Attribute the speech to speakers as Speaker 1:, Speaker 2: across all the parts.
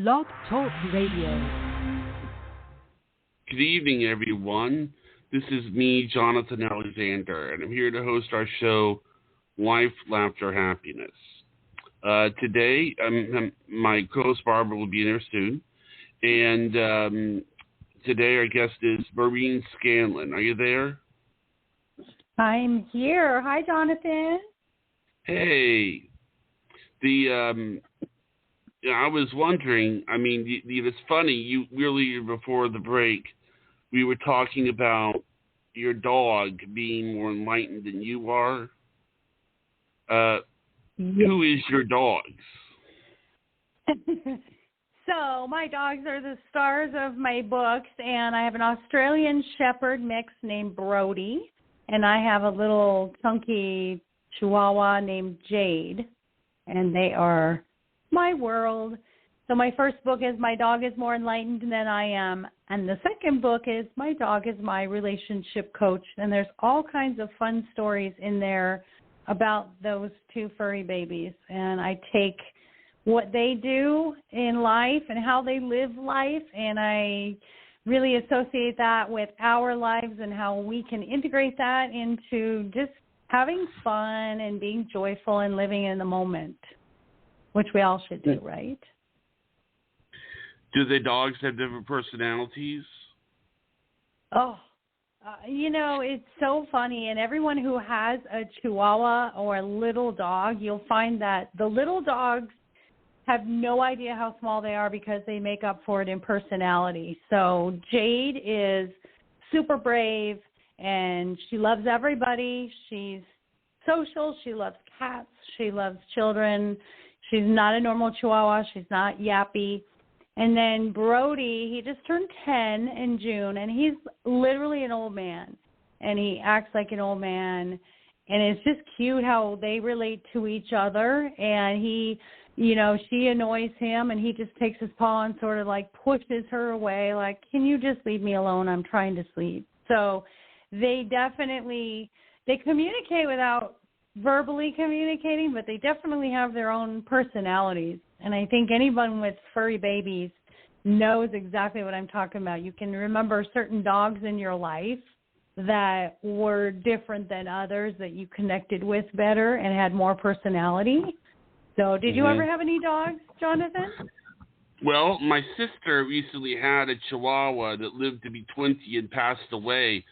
Speaker 1: Blog Talk Radio.
Speaker 2: Good evening, everyone. This is me, Jonathan Alexander, and I'm here to host our show, Life, Laughter, Happiness. Today, my co-host Barbara will be in there soon, and today our guest is Maureen Scanlan. Are you there?
Speaker 3: I'm here. Hi, Jonathan.
Speaker 2: Hey. I was wondering, it's funny, earlier before the break, we were talking about your dog being more enlightened than you are.
Speaker 3: Yes.
Speaker 2: Who is your dogs?
Speaker 3: So my dogs are the stars of my books, and I have an Australian Shepherd mix named Brody, and I have a little chunky Chihuahua named Jade, and they are my world. So my first book is My Dog is More Enlightened Than I Am, and the second book is My Dog is My Relationship Coach, and there's all kinds of fun stories in there about those two furry babies, and I take what they do in life and how they live life, and I really associate that with our lives and how we can integrate that into just having fun and being joyful and living in the moment, which we all should do, right?
Speaker 2: Do the dogs have different personalities?
Speaker 3: Oh, it's so funny. And everyone who has a Chihuahua or a little dog, you'll find that the little dogs have no idea how small they are because they make up for it in personality. So Jade is super brave, and she loves everybody. She's social. She loves cats. She loves children. She's not a normal Chihuahua. She's not yappy. And then Brody, he just turned 10 in June, and he's literally an old man, and he acts like an old man. And it's just cute how they relate to each other. And he, she annoys him, and he just takes his paw and sort of like pushes her away, like, can you just leave me alone? I'm trying to sleep. So they communicate without verbally communicating, but they definitely have their own personalities. And I think anyone with furry babies knows exactly what I'm talking about. You can remember certain dogs in your life that were different than others that you connected with better and had more personality. So did you ever have any dogs, Jonathan?
Speaker 2: Well, my sister recently had a Chihuahua that lived to be 20 and passed away.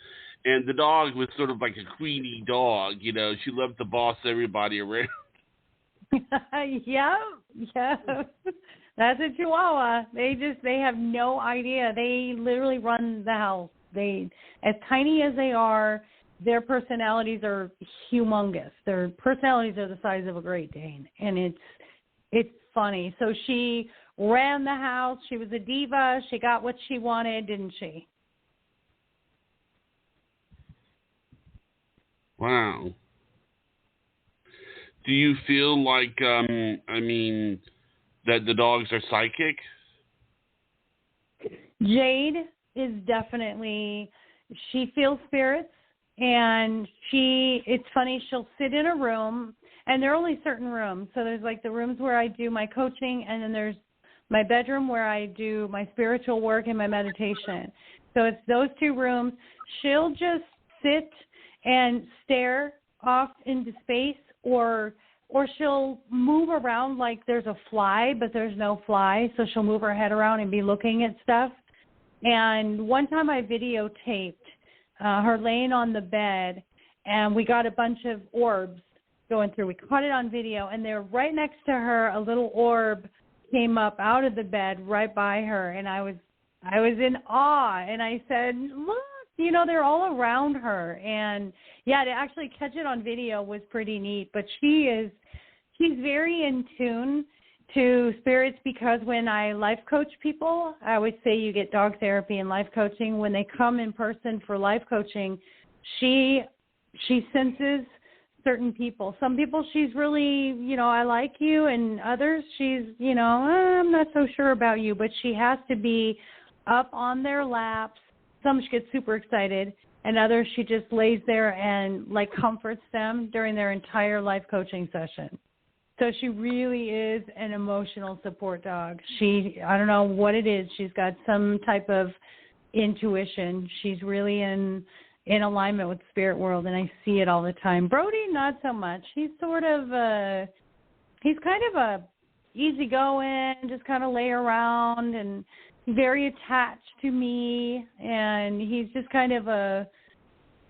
Speaker 2: And the dog was sort of like a queenie dog, She loved to boss everybody around.
Speaker 3: Yeah. That's a Chihuahua. They have no idea. They literally run the house. As tiny as they are, their personalities are humongous. Their personalities are the size of a Great Dane, and it's funny. So she ran the house. She was a diva. She got what she wanted, didn't she?
Speaker 2: Wow. Do you feel like, that the dogs are psychic?
Speaker 3: Jade is definitely, she feels spirits, and it's funny, she'll sit in a room, and there are only certain rooms. So there's like the rooms where I do my coaching, and then there's my bedroom where I do my spiritual work and my meditation. So it's those two rooms. She'll just sit and stare off into space, or she'll move around like there's a fly, but there's no fly. So she'll move her head around and be looking at stuff. And one time I videotaped her laying on the bed, and we got a bunch of orbs going through. We caught it on video, and they're right next to her. A little orb came up out of the bed right by her, and I was in awe. And I said, look, they're all around her. And yeah, to actually catch it on video was pretty neat. But she's very in tune to spirits, because when I life coach people, I always say you get dog therapy and life coaching. When they come in person for life coaching, she senses certain people. Some people she's really, I like you, and others she's, I'm not so sure about you, but she has to be up on their laps. Some she gets super excited, and others she just lays there and like comforts them during their entire life coaching session. So she really is an emotional support dog. I don't know what it is. She's got some type of intuition. She's really in alignment with the spirit world, and I see it all the time. Brody, not so much. He's kind of a easygoing, just kind of lay around and very attached to me, and he's just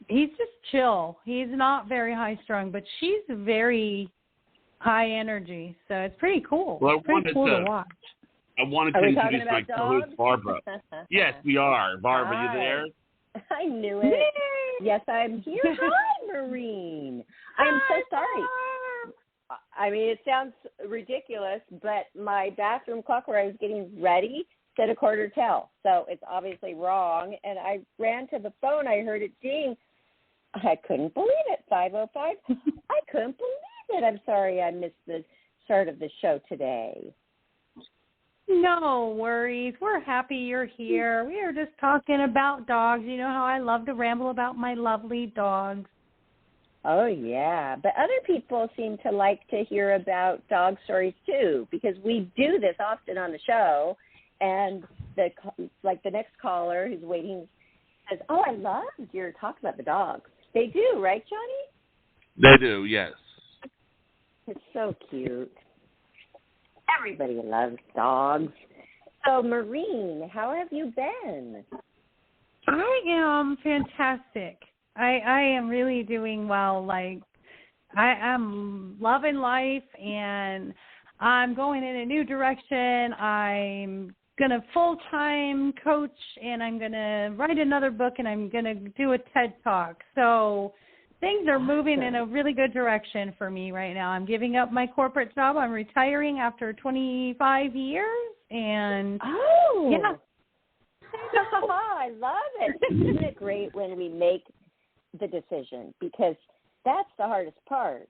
Speaker 3: he's just chill. He's not very high strung, but she's very high energy, so it's pretty cool.
Speaker 2: Well,
Speaker 3: it's pretty cool to watch.
Speaker 2: I wanted to introduce my co-host, Barbara. Yes, we are. Barbara,
Speaker 4: Hi.
Speaker 2: you there?
Speaker 4: I knew it. Yes, I'm here. Hi, Maureen. I'm so sorry. I mean, it sounds ridiculous, but my bathroom clock where I was getting ready said 1:15, so it's obviously wrong. And I ran to the phone. I heard it ding. I couldn't believe it. 5:05. I couldn't believe it. I'm sorry I missed the start of the show today.
Speaker 3: No worries. We're happy you're here. We are just talking about dogs. You know how I love to ramble about my lovely dogs.
Speaker 4: Oh, yeah. But other people seem to like to hear about dog stories, too, because we do this often on the show. And the next caller who's waiting says, oh, I love your talk about the dogs. They do, right, Johnny?
Speaker 2: They do, yes.
Speaker 4: It's so cute. Everybody loves dogs. So, Maureen, how have you been?
Speaker 3: I am fantastic. I am really doing well. Like, I'm loving life, and I'm going in a new direction. I'm going to full-time coach, and I'm going to write another book, and I'm going to do a TED Talk. So things are moving in a really good direction for me right now. I'm giving up my corporate job. I'm retiring after 25 years, and yeah.
Speaker 4: I love it. Isn't it great when we make the decision? Because that's the hardest part.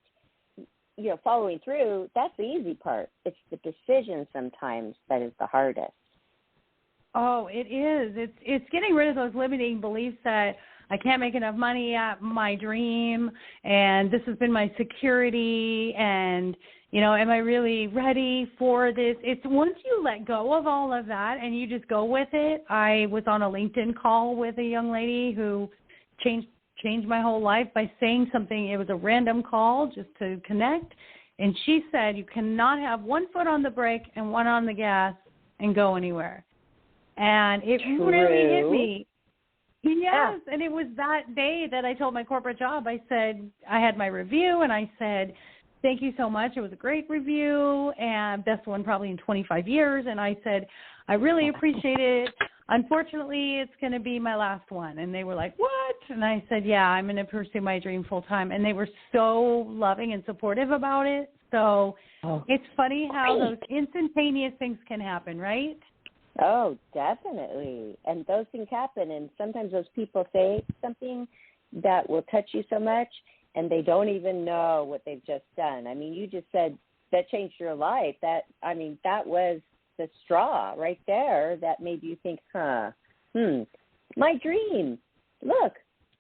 Speaker 4: You know, following through, that's the easy part. It's the decision sometimes that is the hardest.
Speaker 3: Oh, it is. It's getting rid of those limiting beliefs that I can't make enough money at my dream, and this has been my security, and, you know, am I really ready for this? It's once you let go of all of that and you just go with it. I was on a LinkedIn call with a young lady who changed my whole life by saying something. It was a random call just to connect, and she said you cannot have one foot on the brake and one on the gas and go anywhere. And it really hit me. Yes, and it was that day that I told my corporate job, I said, I had my review, and I said, thank you so much. It was a great review, and best one probably in 25 years. And I said, I really appreciate it. Unfortunately, it's going to be my last one. And they were like, what? And I said, yeah, I'm going to pursue my dream full time. And they were so loving and supportive about it. So it's funny how those instantaneous things can happen, right?
Speaker 4: Oh, definitely. And those things happen. And sometimes those people say something that will touch you so much, and they don't even know what they've just done. I mean, you just said that changed your life. That was the straw right there that made you think, my dream. Look,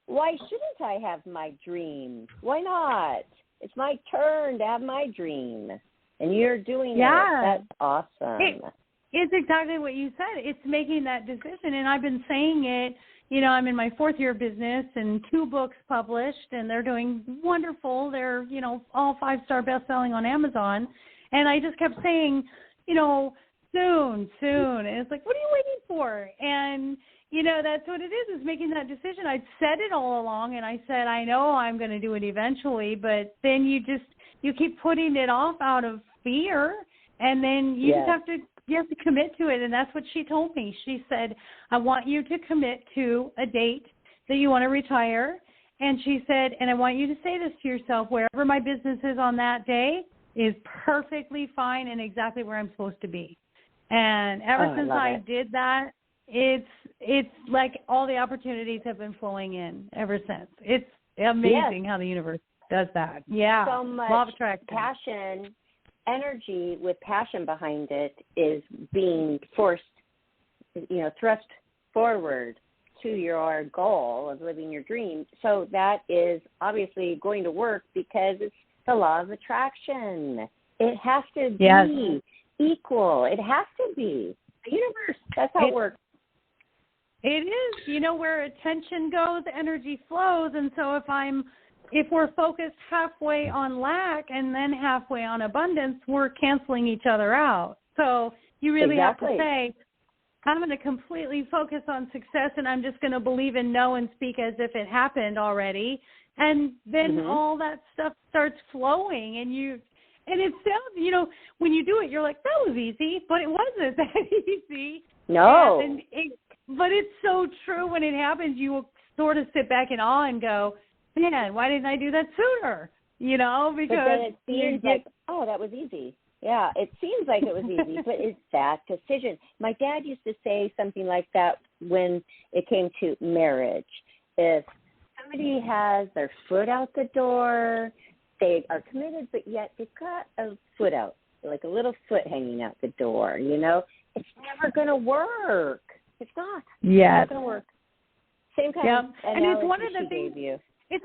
Speaker 4: why shouldn't I have my dream? Why not? It's my turn to have my dream. And you're doing it. That's awesome.
Speaker 3: It's exactly what you said. It's making that decision. And I've been saying it, you know, I'm in my 4th year of business and 2 books published, and they're doing wonderful. They're, you know, all 5-star best-selling on Amazon. And I just kept saying, you know, soon. And it's like, what are you waiting for? And, you know, that's what it is making that decision. I'd said it all along, and I said, I know I'm going to do it eventually, but then you keep putting it off out of fear, and then you just have to commit to it. And that's what she told me. She said, I want you to commit to a date that you want to retire. And she said, and I want you to say this to yourself, wherever my business is on that day is perfectly fine and exactly where I'm supposed to be. And ever since I did that, it's like all the opportunities have been flowing in ever since. It's amazing how the universe does that. Yeah.
Speaker 4: So much
Speaker 3: law of attraction.
Speaker 4: Passion, energy with passion behind it is being forced, you know, thrust forward to your goal of living your dream. So that is obviously going to work because it's the law of attraction. It has to be equal. It has to be. The universe, that's how it works.
Speaker 3: It is. You know, where attention goes, energy flows. And so if we're focused halfway on lack and then halfway on abundance, we're canceling each other out. So you really have to say, I'm going to completely focus on success, and I'm just going to believe and know and speak as if it happened already. And then all that stuff starts flowing, and it sounds, you know, when you do it, you're like, that was easy, but it wasn't that easy.
Speaker 4: No.
Speaker 3: But it's so true. When it happens, you will sort of sit back in awe and go, man, why didn't I do that sooner? You know, because
Speaker 4: but then it seems like, oh, that was easy. Yeah, it seems like it was easy, but it's that decision. My dad used to say something like that when it came to marriage. If somebody has their foot out the door, they are committed, but yet they've got a foot out, like a little foot hanging out the door, you know, it's never going to work. It's not.
Speaker 3: Yeah.
Speaker 4: It's not going to work. Same kind of analogy
Speaker 3: and it's one of the things,
Speaker 4: gave you.
Speaker 3: It's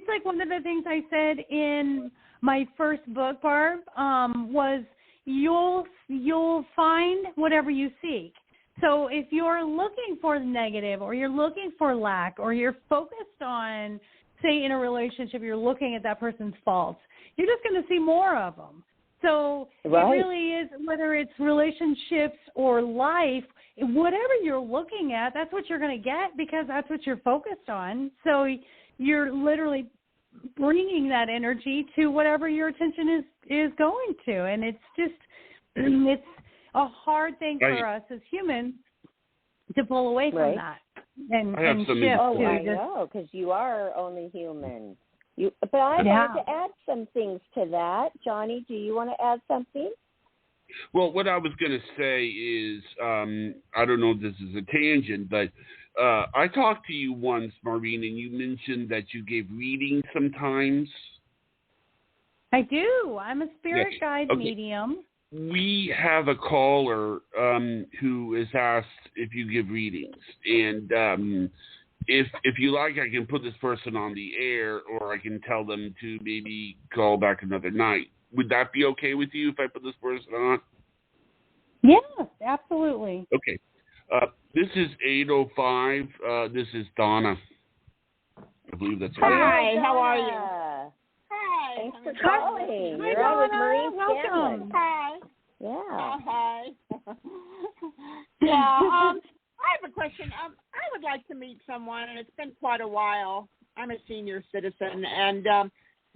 Speaker 3: like one of the things I said in my first book, Barb, was you'll find whatever you seek. So if you're looking for the negative, or you're looking for lack, or you're focused on, say, in a relationship, you're looking at that person's faults, you're just going to see more of them. So it really is, whether it's relationships or life, whatever you're looking at, that's what you're going to get, because that's what you're focused on. So you're literally bringing that energy to whatever your attention is going to. And it's just, it's a hard thing for us as humans to pull away from that and shift.
Speaker 4: Oh, I know, because you are only human. But I wanted to add some things to that. Johnny, do you want to add something?
Speaker 2: Well, what I was going to say is, I don't know if this is a tangent, but I talked to you once, Maureen, and you mentioned that you gave readings sometimes. I
Speaker 3: do. I'm a spirit guide medium.
Speaker 2: We have a caller who is asked if you give readings, and if you like, I can put this person on the air, or I can tell them to maybe call back another night. Would that be okay with you if I put this person on?
Speaker 3: Yes, absolutely.
Speaker 2: Okay. This is 805. This is Donna. I believe that's right.
Speaker 5: Hi, how are you? Hi.
Speaker 4: Thanks for calling. You're on with Maureen.
Speaker 3: Welcome.
Speaker 5: Hi.
Speaker 4: Yeah.
Speaker 5: Hi. Yeah. I have a question. I would like to meet someone, and it's been quite a while. I'm a senior citizen, and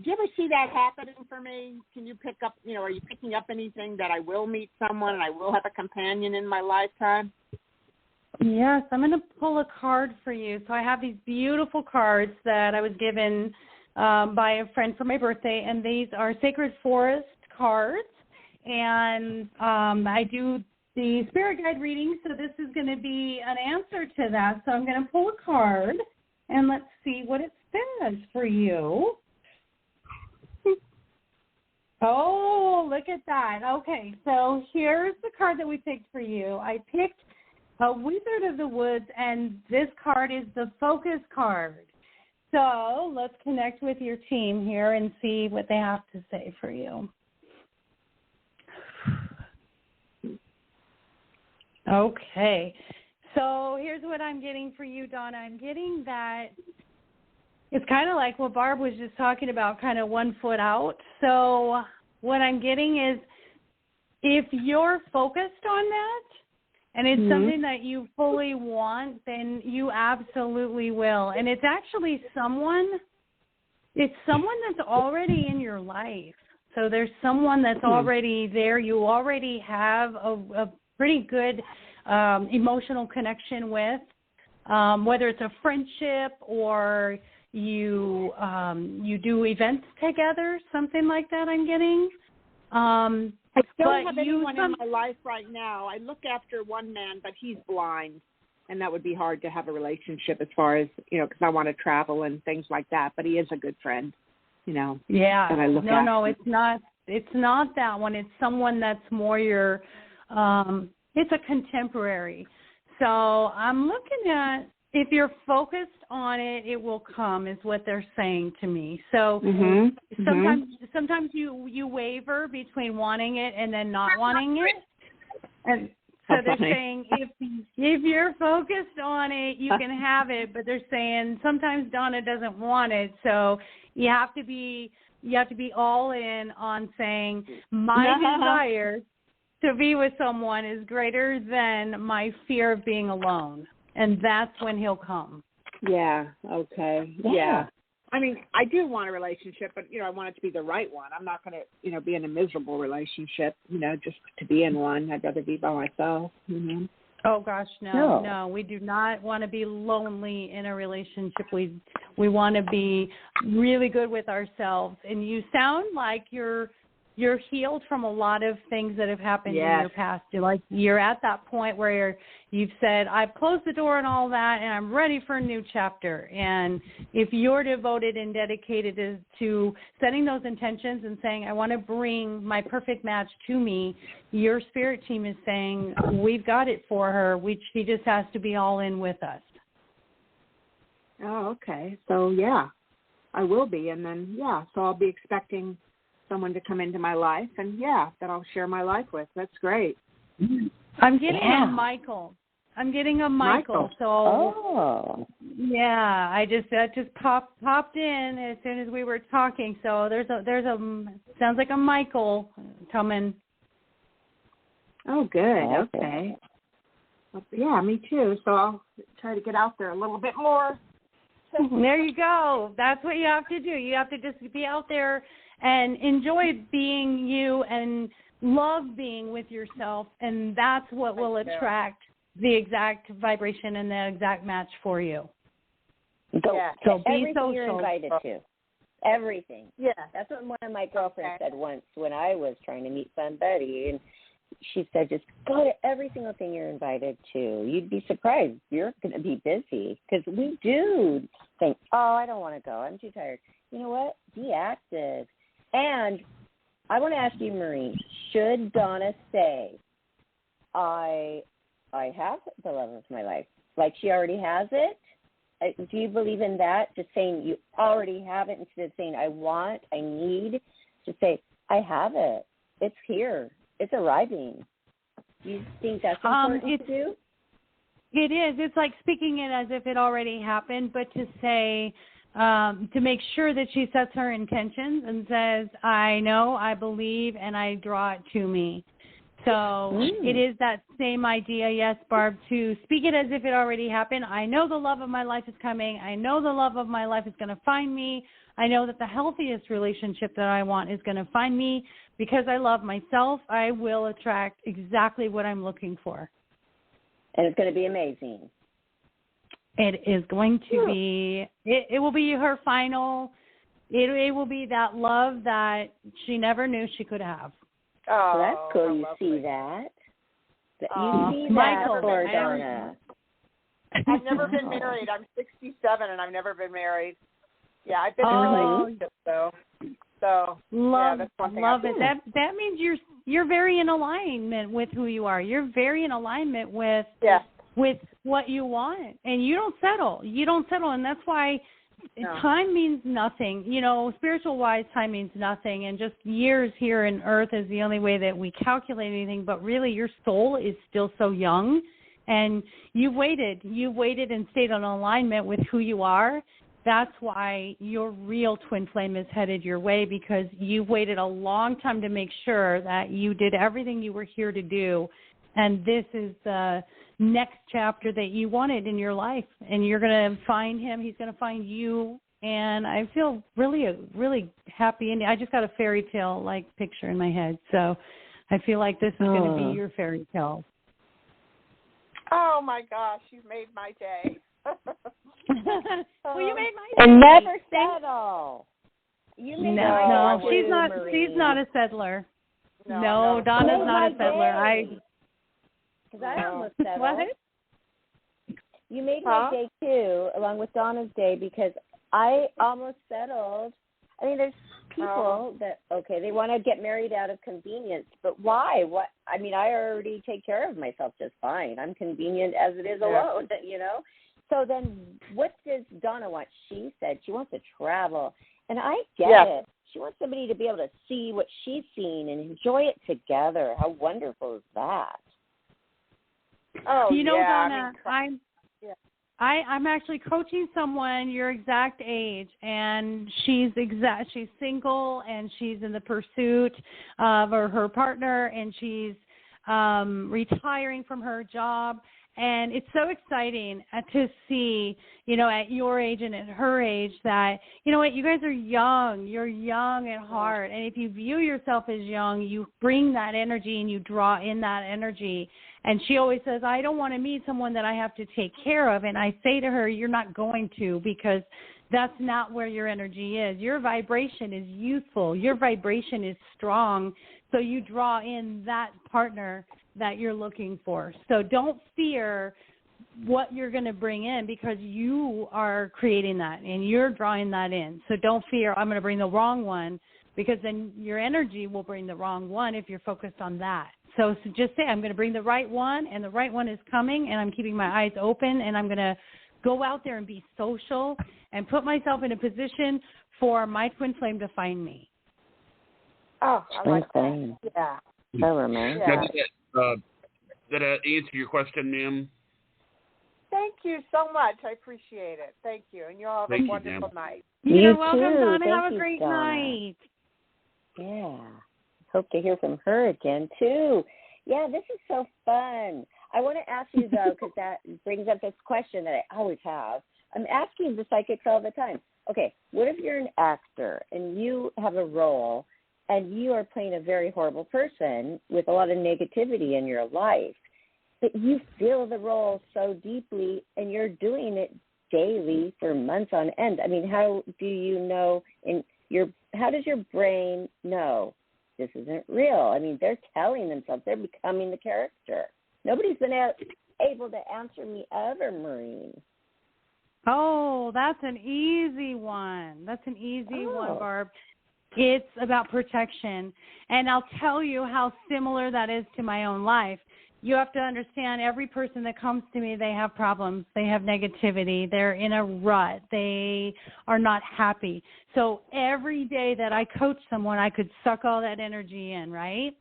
Speaker 5: do you ever see that happening for me? Can you pick up, are you picking up anything that I will meet someone and I will have a companion in my lifetime?
Speaker 3: Yes, I'm going to pull a card for you. So I have these beautiful cards that I was given by a friend for my birthday, and these are Sacred Forest cards, and I do the spirit guide reading, so this is going to be an answer to that. So I'm going to pull a card, and let's see what it says for you. Oh, look at that. Okay, so here's the card that we picked for you. I picked a Wizard of the Woods, and this card is the focus card. So let's connect with your team here and see what they have to say for you. Okay, so here's what I'm getting for you, Donna. I'm getting that it's kind of like what Barb was just talking about, kind of 1 foot out. So what I'm getting is, if you're focused on that and it's something that you fully want, then you absolutely will. And it's actually someone that's already in your life. So there's someone that's already there. You already have a pretty good emotional connection with, whether it's a friendship or you do events together, something like that. I'm getting.
Speaker 5: I don't have anyone in my life right now. I look after one man, but he's blind, and that would be hard to have a relationship as far as, because I want to travel and things like that. But he is a good friend, Yeah. That I look after.
Speaker 3: No, it's not. It's not that one. It's someone that's more your. It's a contemporary. So I'm looking at. if you're focused on it, it will come, is what they're saying to me. So sometimes you waver between wanting it and then not wanting it. And so they're saying if you're focused on it, you can have it. But they're saying sometimes Donna doesn't want it, so you have to be all in on saying my desire to be with someone is greater than my fear of being alone. And that's when he'll come.
Speaker 5: Yeah, okay. Yeah. I mean, I do want a relationship, but, I want it to be the right one. I'm not going to, be in a miserable relationship, just to be in one. I'd rather be by myself. Mm-hmm.
Speaker 3: Oh, gosh, no. We do not want to be lonely in a relationship. We want to be really good with ourselves. And you sound like you're healed from a lot of things that have happened in your past. You're at that point where you've said, I've closed the door and all that, and I'm ready for a new chapter. And if you're devoted and dedicated to setting those intentions and saying, I want to bring my perfect match to me, your spirit team is saying, we've got it for her. She just has to be all in with us.
Speaker 5: Oh, okay. So, I will be. And then, so I'll be expecting someone to come into my life and that I'll share my life with. That's great.
Speaker 3: I'm getting a Michael. So that just popped in as soon as we were talking. So there's a sounds like a Michael coming.
Speaker 5: Oh, good. Okay. Yeah, me too. So I'll try to get out there a little bit more.
Speaker 3: There you go. That's what you have to do. You have to just be out there and enjoy being you and love being with yourself, and that's what will attract the exact vibration and the exact match for you.
Speaker 4: So be
Speaker 3: everything
Speaker 4: social. You're invited to. Everything.
Speaker 5: Yeah.
Speaker 4: That's what one of my girlfriends said once when I was trying to meet somebody, and she said, just go to every single thing you're invited to. You'd be surprised. You're going to be busy because we do think, I don't want to go. I'm too tired. You know what? Be active. And I want to ask you, Maureen, should Donna say, I have the love of my life, like she already has it? Do you believe in that? Just saying you already have it instead of saying I want, I need, just say I have it. It's here. It's arriving. Do you think that's important to do?
Speaker 3: It is. It's like speaking it as if it already happened, but to say, to make sure that she sets her intentions and says, I know, I believe, and I draw it to me. So it is that same idea, yes, Barb, to speak it as if it already happened. I know the love of my life is coming. I know the love of my life is going to find me. I know that the healthiest relationship that I want is going to find me. Because I love myself, I will attract exactly what I'm looking for.
Speaker 4: And it's going to be amazing.
Speaker 3: It is going to be, it will be her final, it will be that love that she never knew she could have.
Speaker 4: Oh, so that's cool. You see that? You see
Speaker 3: Michael,
Speaker 4: that for Donna.
Speaker 5: I've never been married. I'm 67 and I've never been married. Yeah, I've been in a relationship though. So
Speaker 3: love
Speaker 5: that's one thing
Speaker 3: it. That means you're very in alignment with who you are. You're very in alignment with what you want, and you don't settle. And that's why time means nothing. Spiritual wise, time means nothing, and just years here in Earth is the only way that we calculate anything. But really, your soul is still so young, and you've waited and stayed in alignment with who you are. That's why your real twin flame is headed your way, because you waited a long time to make sure that you did everything you were here to do. And this is the next chapter that you wanted in your life. And you're going to find him. He's going to find you. And I feel really, really happy. And I just got a fairy tale like picture in my head. So I feel like this is going to be your fairy tale.
Speaker 5: Oh, my gosh. You've made my day.
Speaker 3: Well, you made my
Speaker 4: and never settle. You made
Speaker 3: no,
Speaker 4: she's not.
Speaker 3: Maureen. She's not a settler. No, Donna's not a settler.
Speaker 4: Because I almost settled. What? You made my day too, along with Donna's day, because I almost settled. I mean, there's people that they want to get married out of convenience, but why? What? I mean, I already take care of myself just fine. I'm convenient as it is alone, So then what does Donna want? She said she wants to travel. And I get it. She wants somebody to be able to see what she's seen and enjoy it together. How wonderful is that?
Speaker 5: Oh,
Speaker 3: you know,
Speaker 5: yeah.
Speaker 3: Donna, I'm actually coaching someone your exact age, and she's single, and she's in the pursuit of her partner, and she's retiring from her job. And it's so exciting to see, you know, at your age and at her age that, you know what, you guys are young. You're young at heart. And if you view yourself as young, you bring that energy and you draw in that energy. And she always says, I don't want to meet someone that I have to take care of. And I say to her, you're not going to, because that's not where your energy is. Your vibration is youthful. Your vibration is strong. So you draw in that partner that you're looking for. So don't fear what you're going to bring in, because you are creating that and you're drawing that in. So don't fear, I'm going to bring the wrong one, because then your energy will bring the wrong one if you're focused on that. So just say, I'm going to bring the right one, and the right one is coming, and I'm keeping my eyes open, and I'm going to go out there and be social and put myself in a position for my twin flame to find me.
Speaker 5: Oh, I like that. Yeah.
Speaker 4: Clever, man.
Speaker 2: Did that answer your question, ma'am?
Speaker 5: Thank you so much. I appreciate it. Thank you. And you all have a wonderful night.
Speaker 3: You're welcome,
Speaker 4: too.
Speaker 3: Donna.
Speaker 4: Thank
Speaker 3: have a
Speaker 4: you,
Speaker 3: great
Speaker 4: Donna.
Speaker 3: night.
Speaker 4: Yeah. Hope to hear from her again, too. Yeah, this is so fun. I want to ask you, though, because that brings up this question that I always have. I'm asking the psychics all the time. Okay, what if you're an actor and you have a role and you are playing a very horrible person with a lot of negativity in your life, but you feel the role so deeply and you're doing it daily for months on end? I mean, how do you know how does your brain know this isn't real? I mean, they're telling themselves, they're becoming the character. Nobody's been able to answer me ever, Maureen.
Speaker 3: Oh, that's an easy one. That's an easy one, Barb. It's about protection. And I'll tell you how similar that is to my own life. You have to understand, every person that comes to me, they have problems. They have negativity. They're in a rut. They are not happy. So every day that I coach someone, I could suck all that energy in, right?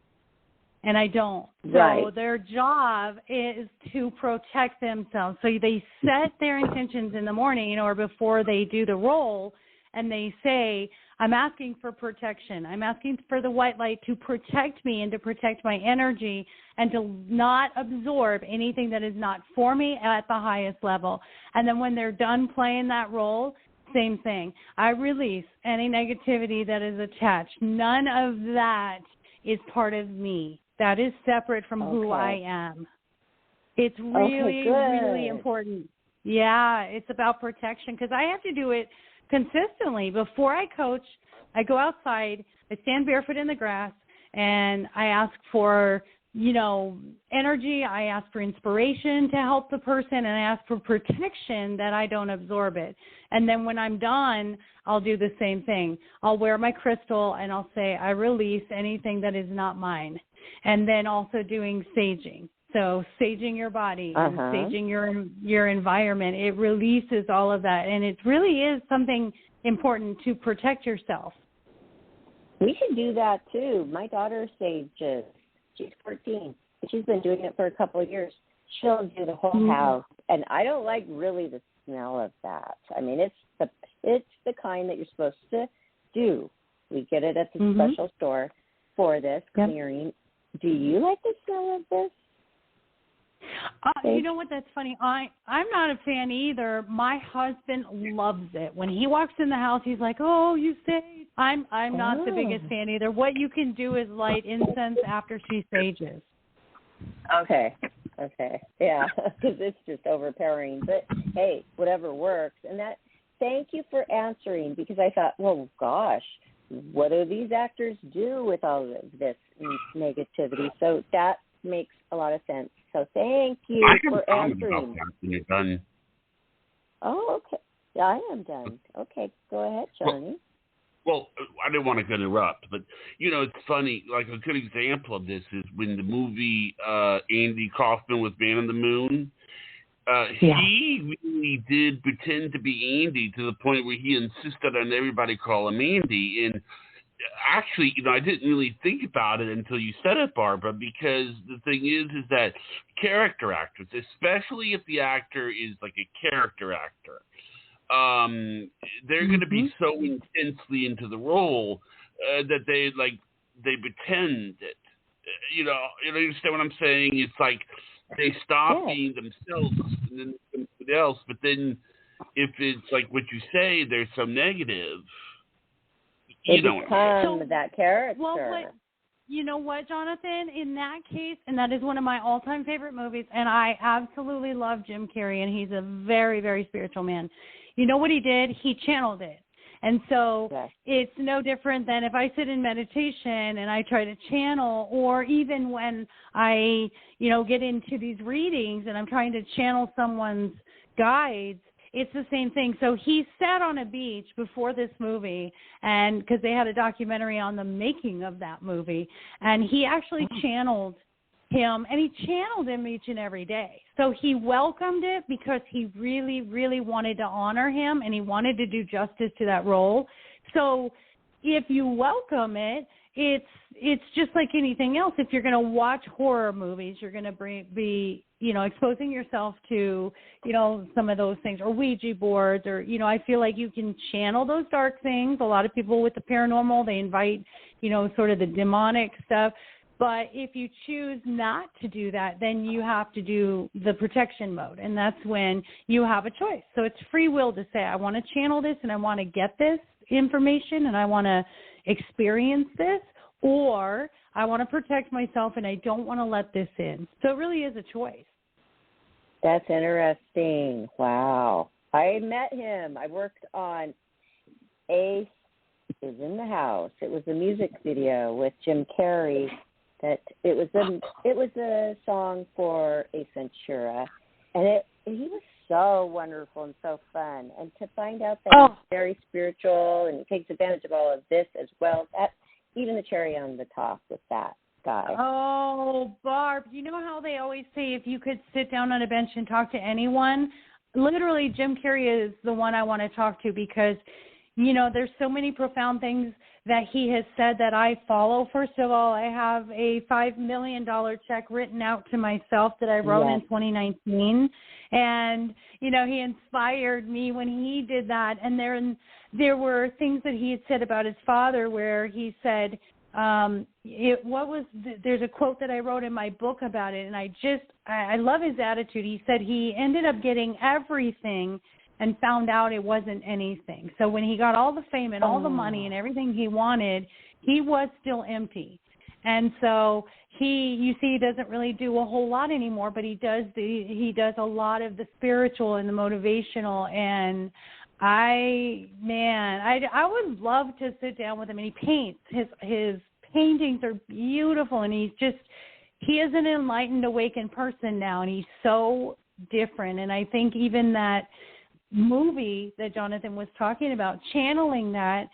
Speaker 3: And I don't. So their job is to protect themselves. So they set their intentions in the morning, or before they do the role, and they say, I'm asking for protection. I'm asking for the white light to protect me and to protect my energy and to not absorb anything that is not for me at the highest level. And then when they're done playing that role, same thing. I release any negativity that is attached. None of that is part of me. That is separate from who I am. It's really, really important. Yeah, it's about protection, because I have to do it consistently. Before I coach, I go outside, I stand barefoot in the grass, and I ask for, energy. I ask for inspiration to help the person, and I ask for protection that I don't absorb it. And then when I'm done, I'll do the same thing. I'll wear my crystal, and I'll say, I release anything that is not mine. And then also doing saging. So saging your body, and saging your environment, it releases all of that. And it really is something important to protect yourself.
Speaker 4: We should do that, too. My daughter sages. She's 14. She's been doing it for a couple of years. She'll do the whole house. And I don't like really the smell of that. I mean, it's the kind that you're supposed to do. We get it at the special store for this clearing. Do you like the smell of this?
Speaker 3: You know what? That's funny. I'm not a fan either. My husband loves it. When he walks in the house, he's like, "Oh, you sage." I'm not the biggest fan either. What you can do is light incense after she sages.
Speaker 4: Okay. Yeah, because it's just overpowering. But hey, whatever works. And that. Thank you for answering, because I thought, well, gosh, what do these actors do with all of this negativity? So that makes a lot of sense. So thank you for answering.
Speaker 2: About that when you're done.
Speaker 4: Oh, okay. Yeah, I am done. Okay, go ahead, Johnny.
Speaker 2: Well, I didn't want to interrupt, but, it's funny. Like, a good example of this is when the movie Andy Kaufman was Man on the Moon, He really did pretend to be Andy to the point where he insisted on everybody call him Andy. And actually, I didn't really think about it until you said it, Barbara, because the thing is that character actors, especially if the actor is like a character actor, they're going to be so intensely into the role that they pretend it. You understand what I'm saying? It's like they stop being themselves and then somebody else. But then, if it's like what you say, there's some negative.
Speaker 4: They become that character.
Speaker 3: Well, you know what, Jonathan? In that case, and that is one of my all-time favorite movies, and I absolutely love Jim Carrey, and he's a very, very spiritual man. You know what he did? He channeled it. And so it's no different than if I sit in meditation and I try to channel, or even when I, get into these readings and I'm trying to channel someone's guides, it's the same thing. So he sat on a beach before this movie, and because they had a documentary on the making of that movie, and he actually channeled him, and he channeled him each and every day. So he welcomed it because he really, really wanted to honor him, and he wanted to do justice to that role. So if you welcome it, it's just like anything else. If you're going to watch horror movies, you're going to be exposing yourself to, some of those things, or Ouija boards, or, I feel like you can channel those dark things. A lot of people with the paranormal, they invite, sort of the demonic stuff. But if you choose not to do that, then you have to do the protection mode, and that's when you have a choice. So it's free will to say, I want to channel this, and I want to get this information, and I want to experience this, or I want to protect myself, and I don't want to let this in. So it really is a choice.
Speaker 4: That's interesting. Wow. I met him. I worked on Ace is in the House. It was a music video with Jim Carrey. It was a song for Ace Ventura, and he was so wonderful and so fun. And to find out that he's very spiritual and he takes advantage of all of this as well, that's even the cherry on the top with that guy.
Speaker 3: Oh, Barb, you know how they always say if you could sit down on a bench and talk to anyone? Literally, Jim Carrey is the one I want to talk to because, there's so many profound things that he has said that I follow. First of all, I have a $5 million check written out to myself that I wrote in 2019. And, he inspired me when he did that. And there were things that he had said about his father where he said, there's a quote that I wrote in my book about it, and I love his attitude. He said he ended up getting everything and found out it wasn't anything. So when he got all the fame and all the money and everything he wanted, he was still empty. And so he doesn't really do a whole lot anymore, but he does a lot of the spiritual and the motivational. And I would love to sit down with him. And he paints. His paintings are beautiful, and he is an enlightened, awakened person now, and he's so different. And I think even that movie that Jonathan was talking about, channeling that,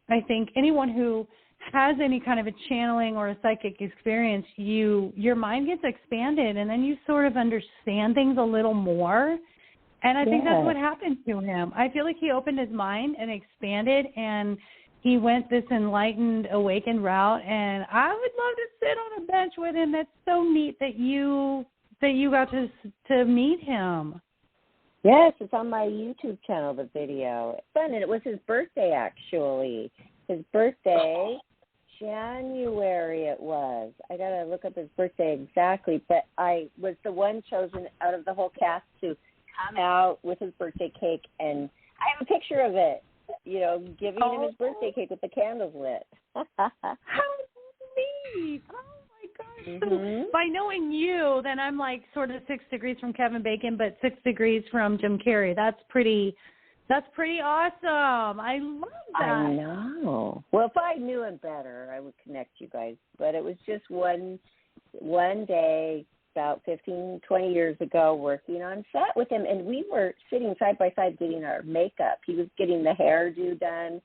Speaker 3: I think anyone who has any kind of a channeling or a psychic experience, your mind gets expanded, and then you sort of understand things a little more. And I think that's what happened to him. I feel like he opened his mind and expanded, and he went this enlightened, awakened route. And I would love to sit on a bench with him. That's so neat that you got to meet him.
Speaker 4: Yes, it's on my YouTube channel, the video. It's fun, and it was his birthday, actually. His birthday, January it was. I got to look up his birthday exactly, but I was the one chosen out of the whole cast to come out with his birthday cake, and I have a picture of it, giving him his birthday cake with the candles lit.
Speaker 3: How neat! Oh my gosh! So by knowing you, then I'm like sort of 6 degrees from Kevin Bacon, but 6 degrees from Jim Carrey. That's pretty awesome. I love that.
Speaker 4: I know. Well, if I knew him better, I would connect you guys. But it was just one day about 15, 20 years ago working on set with him, and we were sitting side by side getting our makeup. He was getting the hairdo done,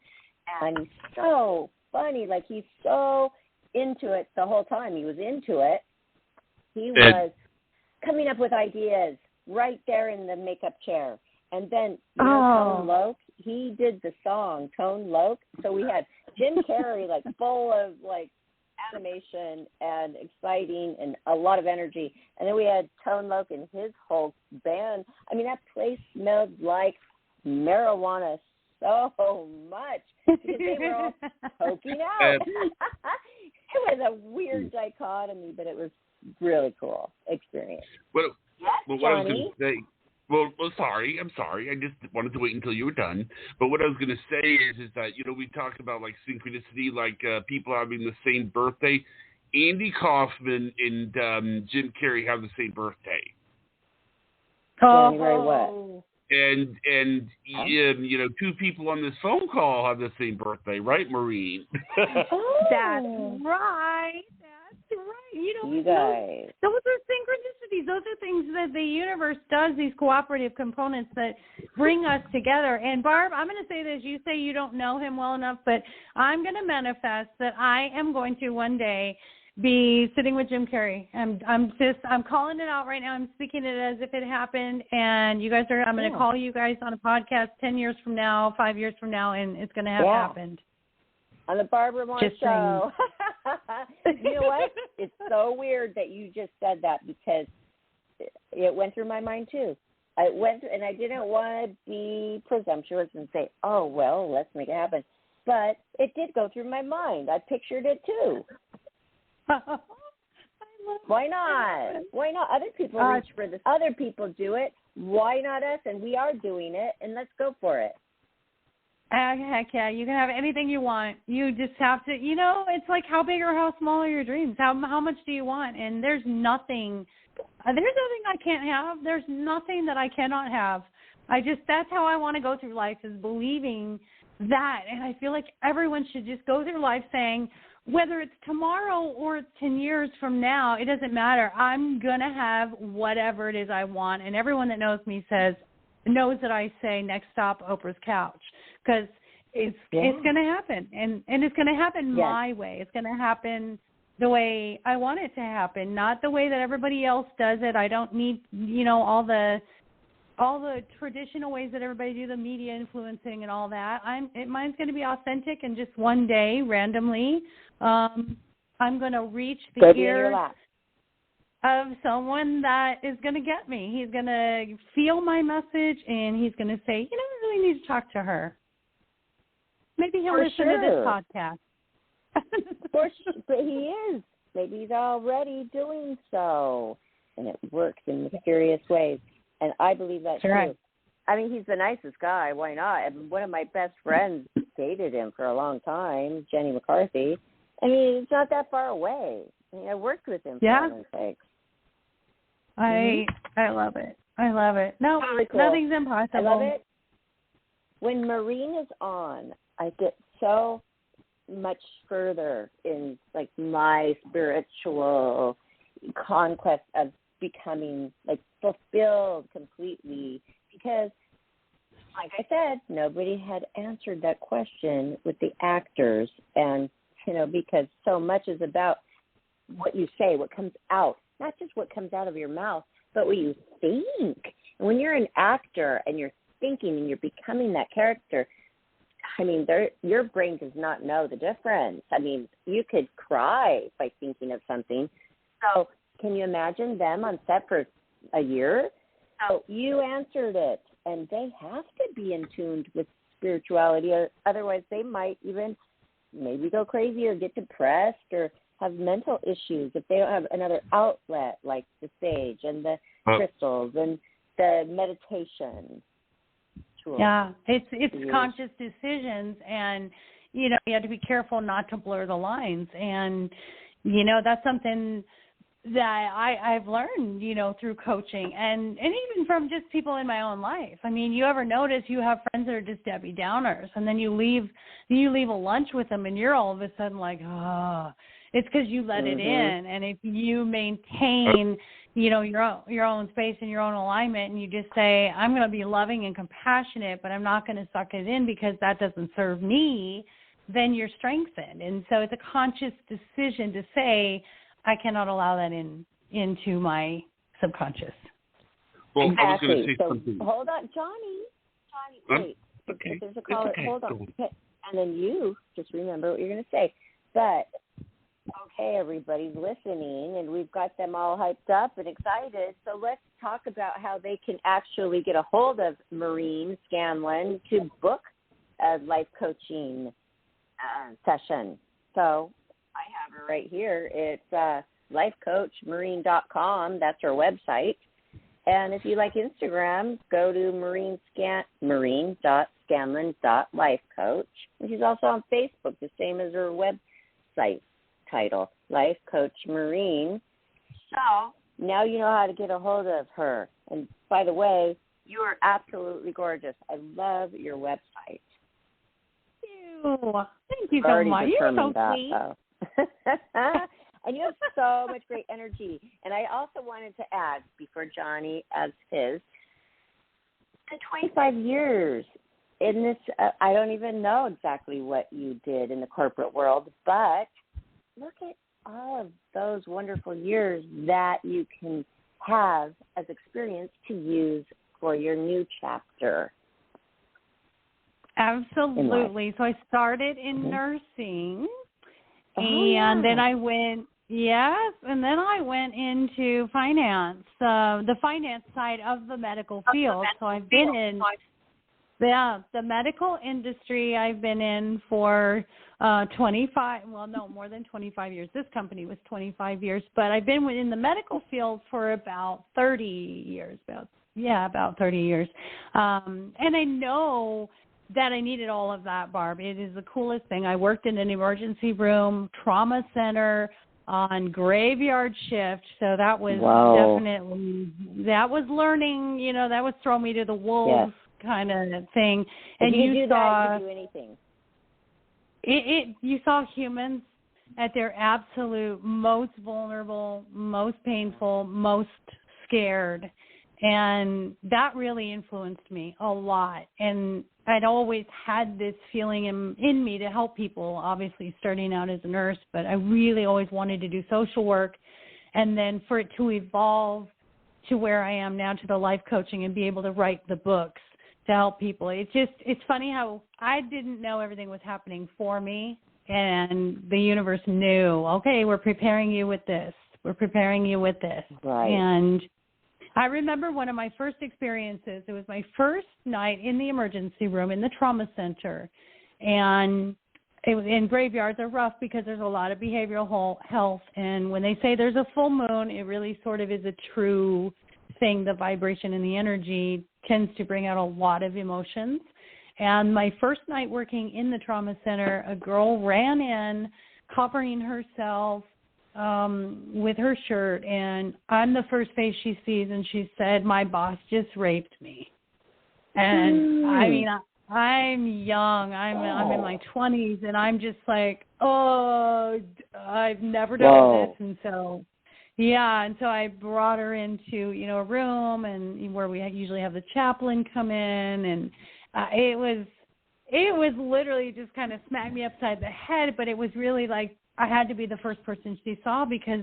Speaker 4: and he's so funny. Like, he's so into it the whole time. He was into it. He was coming up with ideas right there in the makeup chair. And then Tone Loc, he did the song Tone Loc. So we had Jim Carrey like full of like animation and exciting and a lot of energy. And then we had Tone Loc and his whole band. I mean, that place smelled like marijuana so much because they were all poking out. It was a weird dichotomy, but it was really cool experience.
Speaker 2: Well,
Speaker 4: yes,
Speaker 2: what
Speaker 4: Johnny?
Speaker 2: I was going to say. Well, sorry. I'm sorry. I just wanted to wait until you were done. But what I was going to say is that, we talk about, like, synchronicity, like people having the same birthday. Andy Kaufman and Jim Carrey have the same birthday.
Speaker 4: January what?
Speaker 2: And two people on this phone call have the same birthday, right, Maureen?
Speaker 3: That's right. That's right.
Speaker 4: You guys.
Speaker 3: Those are synchronicities. Those are things that the universe does, these cooperative components that bring us together. And Barb, I'm going to say this. You say you don't know him well enough, but I'm going to manifest that I am going to one day be sitting with Jim Carrey. I'm calling it out right now. I'm speaking it as if it happened. And you guys I'm going to call you guys on a podcast 10 years from now, 5 years from now, and it's going to have happened.
Speaker 4: On the Barbara Moore Show. You know what? It's so weird that you just said that because it went through my mind too. And I didn't want to be presumptuous and say, oh, well, let's make it happen. But it did go through my mind. I pictured it too. Why not? Why not? Other people reach for this. Other people do it. Why not us? And we are doing it, and let's go for it.
Speaker 3: Heck yeah, you can have anything you want. You just have to, it's like how big or how small are your dreams? How much do you want? And there's nothing I can't have. There's nothing that I cannot have. That's how I want to go through life, is believing that. And I feel like everyone should just go through life saying, whether it's tomorrow or 10 years from now, it doesn't matter. I'm going to have whatever it is I want. And everyone that knows me knows that I say next stop, Oprah's couch, because it's going to happen. And it's going to happen my way. It's going to happen the way I want it to happen, not the way that everybody else does it. I don't need, all the traditional ways that everybody do, the media influencing and all that. Mine's going to be authentic, and just one day, randomly, I'm going to reach the ears of someone that is going to get me. He's going to feel my message, and he's going to say, I really need to talk to her. Maybe he'll listen to this podcast.
Speaker 4: But he is. Maybe he's already doing so, and it works in mysterious ways. And I believe that too.
Speaker 3: Right.
Speaker 4: I mean, he's the nicest guy. Why not? And one of my best friends dated him for a long time, Jenny McCarthy. I mean, it's not that far away. I worked with him for heaven's sakes.
Speaker 3: I love it. I love it. No,
Speaker 4: really cool.
Speaker 3: Nothing's impossible.
Speaker 4: I love it. When Maureen is on, I get so much further in like my spiritual conquest of becoming like fulfilled completely, because like I said, nobody had answered that question with the actors. And because so much is about what you say, what comes out, not just what comes out of your mouth, but what you think. And when you're an actor and you're thinking and you're becoming that character, I mean, your brain does not know the difference. I mean, you could cry by thinking of something. So can you imagine them on set for a year? So you answered it, and they have to be in tune with spirituality, or otherwise they might even maybe go crazy or get depressed or have mental issues if they don't have another outlet like the sage and the crystals and the meditation tools.
Speaker 3: Yeah, it's conscious decisions, and you have to be careful not to blur the lines. And that's something that I've learned, through coaching and even from just people in my own life. I mean, you ever notice you have friends that are just Debbie Downers, and then you leave a lunch with them, and you're all of a sudden like, it's because you let it in. And if you maintain, your own space and your own alignment, and you just say, I'm going to be loving and compassionate, but I'm not going to suck it in because that doesn't serve me, then you're strengthened. And so it's a conscious decision to say, I cannot allow that into my subconscious.
Speaker 2: Well,
Speaker 4: exactly.
Speaker 2: I was going to say
Speaker 4: so
Speaker 2: something.
Speaker 4: Hold on, Johnny, wait.
Speaker 2: Okay.
Speaker 4: There's a caller.
Speaker 2: Okay.
Speaker 4: Hold on. And then you just remember what you're going to say. But, okay, everybody's listening, and we've got them all hyped up and excited. So let's talk about how they can actually get a hold of Maureen Scanlan to book a life coaching session. So I have her right here. It's lifecoachmaureen.com. That's her website. And if you like Instagram, go to maureen.scanlan.lifecoach. And she's also on Facebook, the same as her website title, Life Coach Maureen. So now you know how to get a hold of her. And by the way, you are absolutely gorgeous. I love your website.
Speaker 3: Thank you so much. You're so sweet.
Speaker 4: And you have so much great energy. And I also wanted to add, before Johnny adds his, the 25 years in this, I don't even know exactly what you did in the corporate world, but look at all of those wonderful years that you can have as experience to use for your new chapter.
Speaker 3: Absolutely. So I started in nursing, and then I went, and then I went into finance, the finance side of the medical field. So I've been in the medical industry. I've been in for 25, well, no, more than 25 years. This company was 25 years, but I've been in the medical field for about 30 years, about 30 years. And I know that I needed all of that, Barb. It is the coolest thing. I worked in an emergency room, trauma center, on graveyard shift. So that was definitely, that was learning, that was throw me to the wolves kind of thing. And you saw,
Speaker 4: you could do anything.
Speaker 3: You saw humans at their absolute most vulnerable, most painful, most scared. And that really influenced me a lot. And I'd always had this feeling in me to help people, obviously starting out as a nurse, but I really always wanted to do social work. And then for it to evolve to where I am now, to the life coaching, and be able to write the books to help people. It's funny how I didn't know everything was happening for me, and the universe knew, okay, we're preparing you with this. We're preparing you with this.
Speaker 4: Right.
Speaker 3: And I remember one of my first experiences. It was my first night in the emergency room in the trauma center. And graveyards are rough because there's a lot of behavioral health. And when they say there's a full moon, it really sort of is a true thing. The vibration and the energy tends to bring out a lot of emotions. And my first night working in the trauma center, a girl ran in, covering herself with her shirt, and I'm the first face she sees, and she said, "My boss just raped me." And I mean, I'm young. I'm in my 20s, and I'm just like, oh, I've never done this. And so, and so I brought her into, a room, and where we usually have the chaplain come in, and it was literally just kind of smacked me upside the head, but it was really like I had to be the first person she saw, because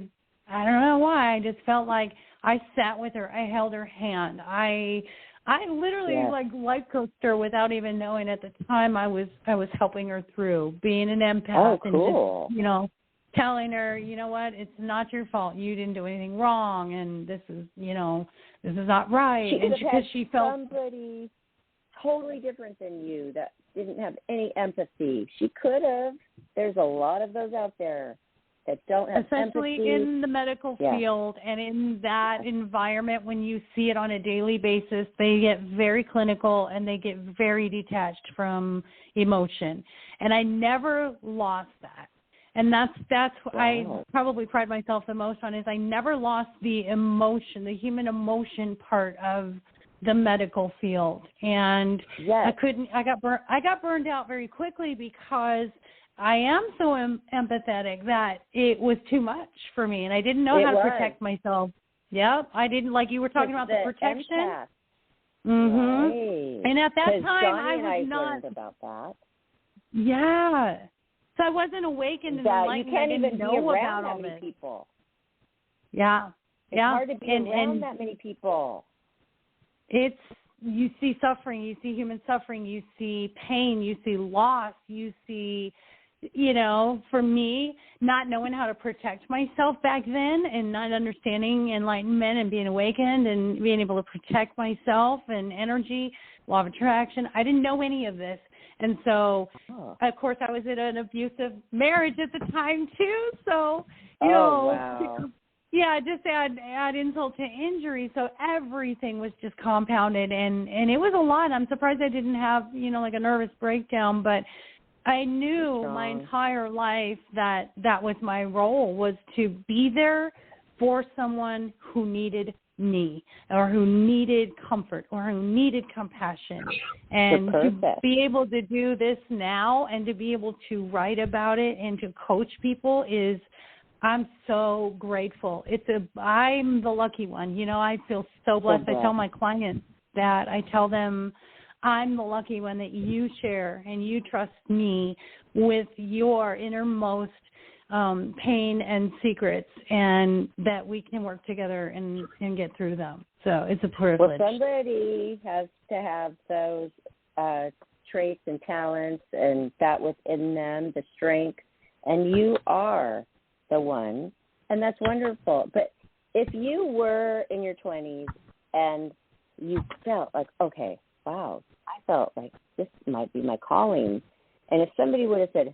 Speaker 3: I don't know why. I just felt like I sat with her. I held her hand. I literally like life coached her without even knowing at the time I was helping her through being an empath and just, telling her, you know what, it's not your fault. You didn't do anything wrong, and this is not right.
Speaker 4: She felt somebody totally different than you that didn't have any empathy. She could have. There's a lot of those out there that don't have
Speaker 3: especially
Speaker 4: empathy.
Speaker 3: In the medical field and in that environment. When you see it on a daily basis, they get very clinical and they get very detached from emotion. And I never lost that. And that's what I probably pride myself the most on, is I never lost the emotion, the human emotion part of the medical field. And I got burned out very quickly, because I am so empathetic that it was too much for me, and I didn't know how to protect myself. Yep, I didn't, like you were talking about the protection.
Speaker 4: Empath.
Speaker 3: Right. And at that time,
Speaker 4: Johnny
Speaker 3: I was not
Speaker 4: learned about that.
Speaker 3: Yeah. So I wasn't awakened and enlightened.
Speaker 4: You can't even
Speaker 3: know
Speaker 4: be around
Speaker 3: about
Speaker 4: that
Speaker 3: all
Speaker 4: many
Speaker 3: this.
Speaker 4: people.
Speaker 3: Yeah.
Speaker 4: It's hard to be around that many people.
Speaker 3: you see suffering, you see human suffering, you see pain, you see loss, you see, for me, not knowing how to protect myself back then and not understanding enlightenment and being awakened and being able to protect myself and energy, law of attraction. I didn't know any of this. And so, of course, I was in an abusive marriage at the time, too. So,
Speaker 4: wow.
Speaker 3: Yeah, just add insult to injury. So everything was just compounded, and it was a lot. I'm surprised I didn't have, like a nervous breakdown, but I knew my entire life that was my role, was to be there for someone who needed me or who needed comfort or who needed compassion. And to be able to do this now and to be able to write about it and to coach people I'm so grateful. I'm the lucky one. I feel so blessed. I tell my clients that. I tell them I'm the lucky one that you share and you trust me with your innermost pain and secrets, and that we can work together and get through them. So it's a privilege.
Speaker 4: Well, somebody has to have those traits and talents and that within them, the strength, and you are the one, and that's wonderful. But if you were in your 20s and you felt like, okay, wow, I felt like this might be my calling, and if somebody would have said,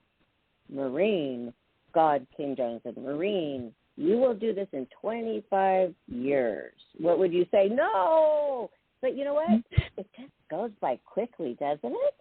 Speaker 4: Maureen, God came down and said, Maureen, you will do this in 25 years, what would you say? No! But you know what? It just goes by quickly, doesn't it?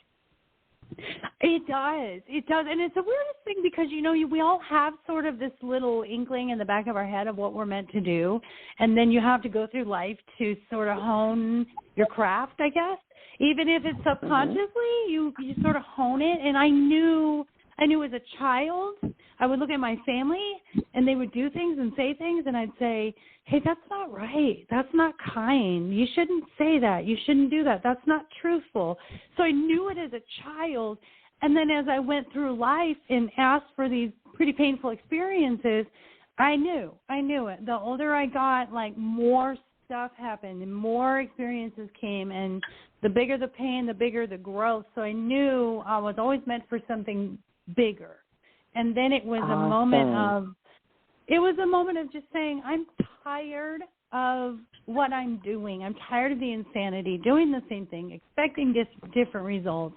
Speaker 3: It does. It does. And it's the weirdest thing because, we all have sort of this little inkling in the back of our head of what we're meant to do. And then you have to go through life to sort of hone your craft, I guess. Even if it's subconsciously, you sort of hone it. And I knew as a child, I would look at my family and they would do things and say things. And I'd say, hey, that's not right. That's not kind. You shouldn't say that. You shouldn't do that. That's not truthful. So I knew it as a child. And then as I went through life and asked for these pretty painful experiences, I knew it. The older I got, more stuff happened and more experiences came, and the bigger the pain, the bigger the growth. So I knew I was always meant for something bigger. And then it was a moment of just saying, I'm tired of what I'm doing. I'm tired of the insanity, doing the same thing, expecting different results.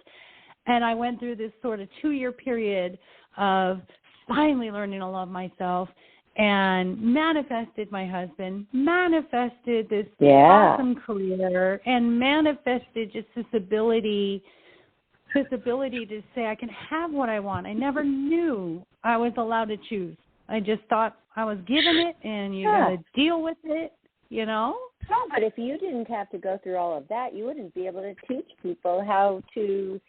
Speaker 3: And I went through this sort of 2-year period of finally learning to love myself and manifested my husband, manifested this awesome career, and manifested just this ability to say I can have what I want. I never knew I was allowed to choose. I just thought I was given it, and you got to deal with it, No,
Speaker 4: but if you didn't have to go through all of that, you wouldn't be able to teach people how to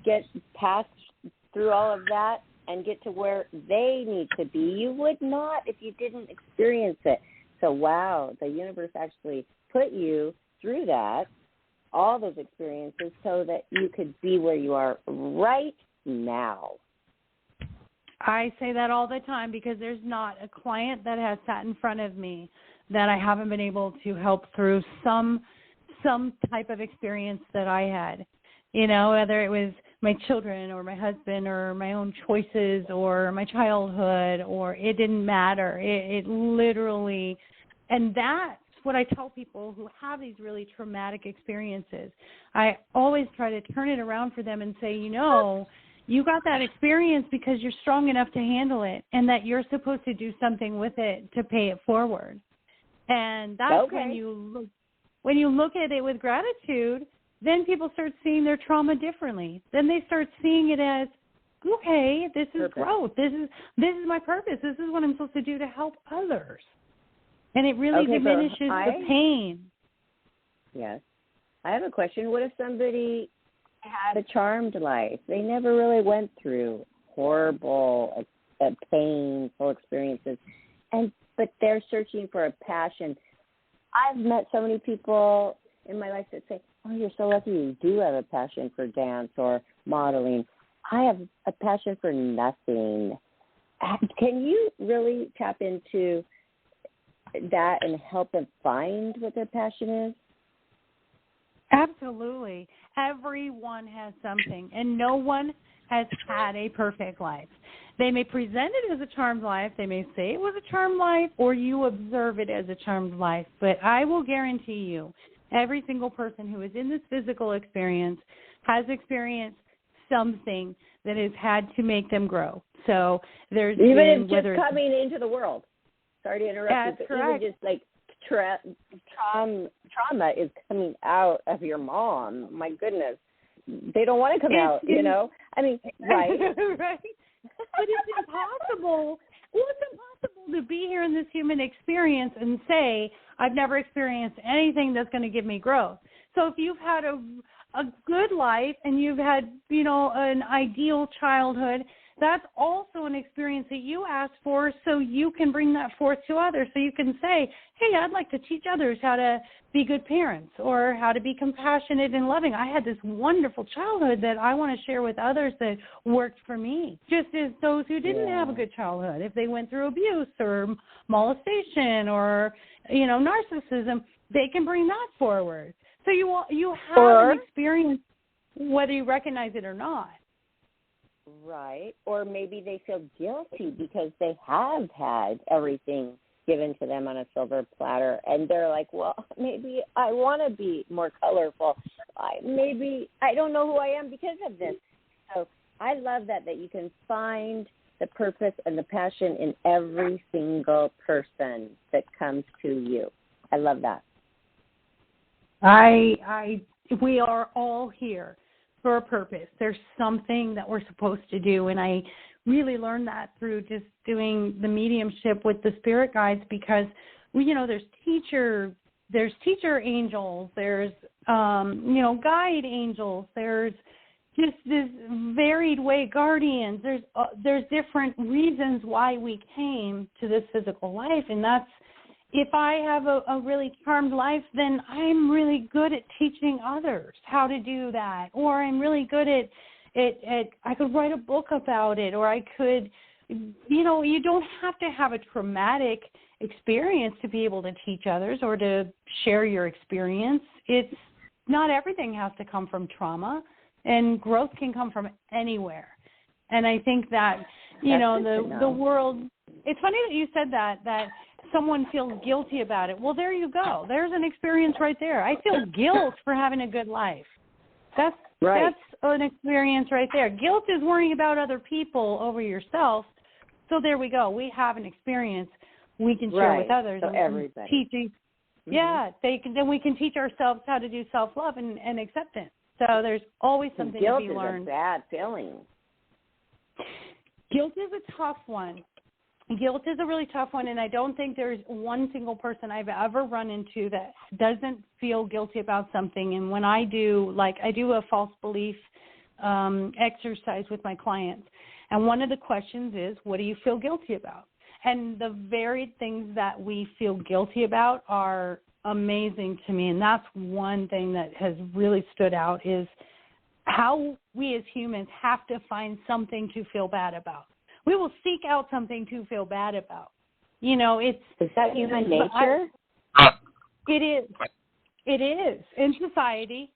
Speaker 4: get past through all of that and get to where they need to be. You would not if you didn't experience it. So, wow, the universe actually put you through that, all those experiences, so that you could be where you are right now.
Speaker 3: I say that all the time because there's not a client that has sat in front of me that I haven't been able to help through some type of experience that I had. Whether it was my children or my husband or my own choices or my childhood, or it didn't matter. It literally, and that's what I tell people who have these really traumatic experiences. I always try to turn it around for them and say, you got that experience because you're strong enough to handle it, and that you're supposed to do something with it to pay it forward. And that's when you look at it with gratitude, then people start seeing their trauma differently. Then they start seeing it as, okay, this is growth. This is my purpose. This is what I'm supposed to do to help others. And it really diminishes the pain. Yes.
Speaker 4: I have a question. What if somebody had a charmed life? They never really went through horrible, painful experiences, but they're searching for a passion. I've met so many people in my life that say, oh, you're so lucky you do have a passion for dance or modeling. I have a passion for nothing. Can you really tap into that and help them find what their passion is?
Speaker 3: Absolutely. Everyone has something, and no one has had a perfect life. They may present it as a charmed life, they may say it was a charmed life, or you observe it as a charmed life. But I will guarantee you, every single person who is in this physical experience has experienced something that has had to make them grow. So there's
Speaker 4: even
Speaker 3: been,
Speaker 4: if just coming into the world. Sorry to interrupt you, but
Speaker 3: correct.
Speaker 4: even just like trauma is coming out of your mom. My goodness, they don't want to come out. You know, I mean, right?
Speaker 3: Right. But it's impossible. Well, it's impossible to be here in this human experience and say, I've never experienced anything that's going to give me growth. So if you've had a good life and you've had, you know, an ideal childhood, that's also an experience that you asked for, so you can bring that forth to others. So you can say, hey, I'd like to teach others how to be good parents or how to be compassionate and loving. I had this wonderful childhood that I want to share with others that worked for me, just as those who didn't have a good childhood, if they went through abuse or molestation or, you know, narcissism, they can bring that forward. So you have an experience whether you recognize it or not.
Speaker 4: Right. Or maybe they feel guilty because they have had everything given to them on a silver platter. And they're like, well, maybe I want to be more colorful. Maybe I don't know who I am because of this. So I love that you can find the purpose and the passion in every single person that comes to you. I love that.
Speaker 3: We are all here for a purpose. There's something that we're supposed to do, and I really learned that through just doing the mediumship with the spirit guides, because there's teacher angels, there's guide angels, there's just this varied way guardians. There's different reasons why we came to this physical life, and that's, if I have a really charmed life, then I'm really good at teaching others how to do that. Or I'm really good at I could write a book about it, or I could, you don't have to have a traumatic experience to be able to teach others or to share your experience. It's not everything has to come from trauma, and growth can come from anywhere. And I think that, the world, it's funny that you said that someone feels guilty about it. Well, there you go. There's an experience right there. I feel guilt for having a good life. That's an experience right there. Guilt is worrying about other people over yourself. So there we go. We have an experience we can share with others.
Speaker 4: So everybody.
Speaker 3: Teaching. Mm-hmm. Yeah, then we can teach ourselves how to do self-love and acceptance. So there's always something to be learned.
Speaker 4: Guilt is a bad feeling.
Speaker 3: Guilt is a tough one. Guilt is a really tough one, and I don't think there's one single person I've ever run into that doesn't feel guilty about something. And when I do a false belief exercise with my clients, and one of the questions is, what do you feel guilty about? And the varied things that we feel guilty about are amazing to me, and that's one thing that has really stood out, is how we as humans have to find something to feel bad about. We will seek out something to feel bad about. Is
Speaker 4: that human nature?
Speaker 3: It is. It is. In society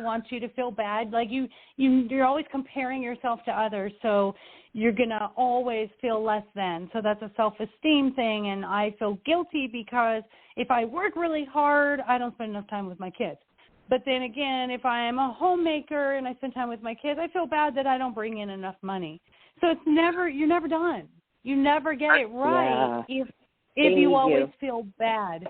Speaker 3: wants you to feel bad. Like you're always comparing yourself to others, so you're gonna always feel less than. So that's a self-esteem thing, and I feel guilty because if I work really hard, I don't spend enough time with my kids. But then again, if I am a homemaker and I spend time with my kids, I feel bad that I don't bring in enough money. So you're never done. You never get it right if you always feel bad.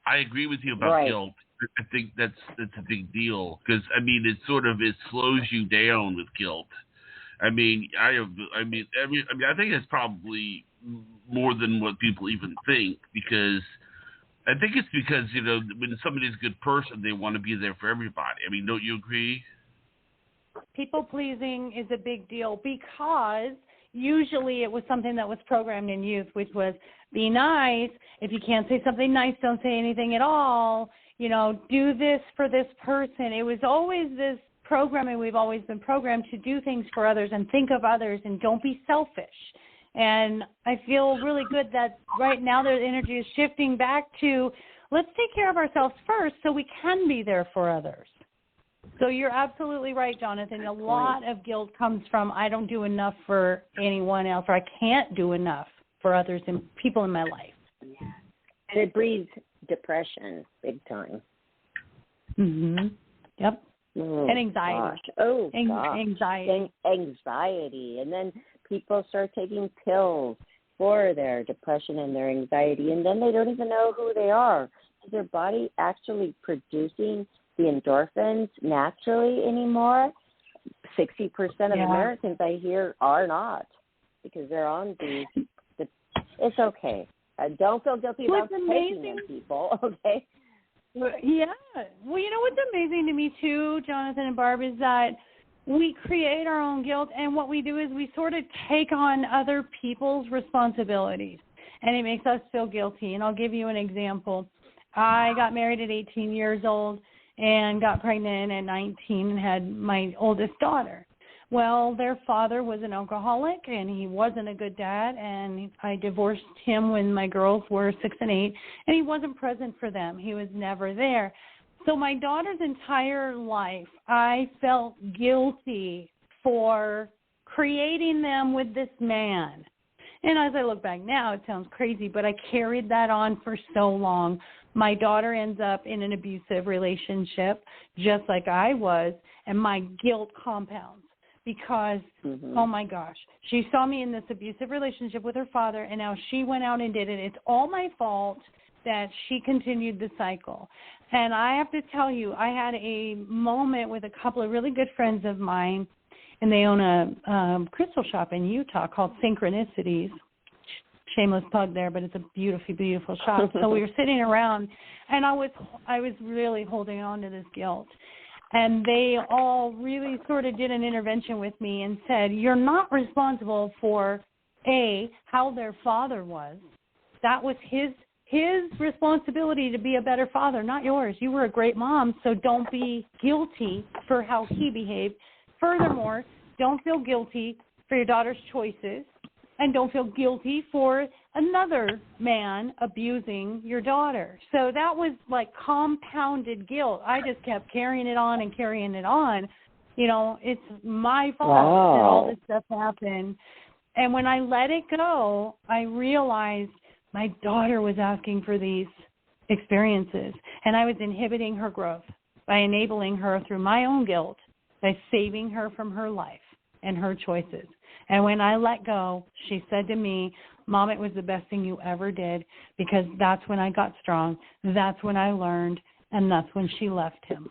Speaker 2: I agree with you about guilt. I think that's a big deal, because it slows you down with guilt. I think it's probably more than what people even think, because I think it's because when somebody's a good person, they want to be there for everybody. Don't you agree?
Speaker 3: People-pleasing is a big deal, because usually it was something that was programmed in youth, which was be nice. If you can't say something nice, don't say anything at all. Do this for this person. It was always this programming. We've always been programmed to do things for others and think of others and don't be selfish. And I feel really good that right now the energy is shifting back to let's take care of ourselves first so we can be there for others. So you're absolutely right, Jonathan. A lot of guilt comes from I don't do enough for anyone else, or I can't do enough for others and people in my life.
Speaker 4: Yeah. And it breeds depression big time.
Speaker 3: Mhm. Yep.
Speaker 4: Oh,
Speaker 3: and anxiety.
Speaker 4: Gosh. Oh, gosh.
Speaker 3: Anxiety.
Speaker 4: Anxiety. And then people start taking pills for their depression and their anxiety, and then they don't even know who they are. Is their body actually producing the endorphins naturally anymore? 60% of Americans I hear are not, because they're on these. It's okay. Don't feel guilty about taking them, people, okay?
Speaker 3: Yeah. Well, you know what's amazing to me, too, Jonathan and Barb, is that we create our own guilt, and what we do is we sort of take on other people's responsibilities, and it makes us feel guilty. And I'll give you an example. I got married at 18 years old and got pregnant at 19 and had my oldest daughter. Well, their father was an alcoholic, and he wasn't a good dad, and I divorced him when my girls were 6 and 8, and he wasn't present for them. He was never there. So my daughter's entire life, I felt guilty for creating them with this man. And as I look back now, it sounds crazy, but I carried that on for so long. My daughter ends up in an abusive relationship, just like I was, and my guilt compounds because, oh my gosh, she saw me in this abusive relationship with her father, and now she went out and did it. It's all my fault that she continued the cycle. And I have to tell you, I had a moment with a couple of really good friends of mine, and they own a crystal shop in Utah called Synchronicities. Shameless plug there, but it's a beautiful, beautiful shop. So we were sitting around, and I was really holding on to this guilt. And they all really sort of did an intervention with me and said, you're not responsible for, A, how their father was. That was his responsibility to be a better father, not yours. You were a great mom, so don't be guilty for how he behaved. Furthermore, don't feel guilty for your daughter's choices, and don't feel guilty for another man abusing your daughter. So that was like compounded guilt. I just kept carrying it on and carrying it on. You know, it's my fault that all this stuff happened. And when I let it go, I realized my daughter was asking for these experiences, and I was inhibiting her growth by enabling her through my own guilt, by saving her from her life and her choices. And when I let go, she said to me, Mom, it was the best thing you ever did, because that's when I got strong, that's when I learned, and that's when she left him.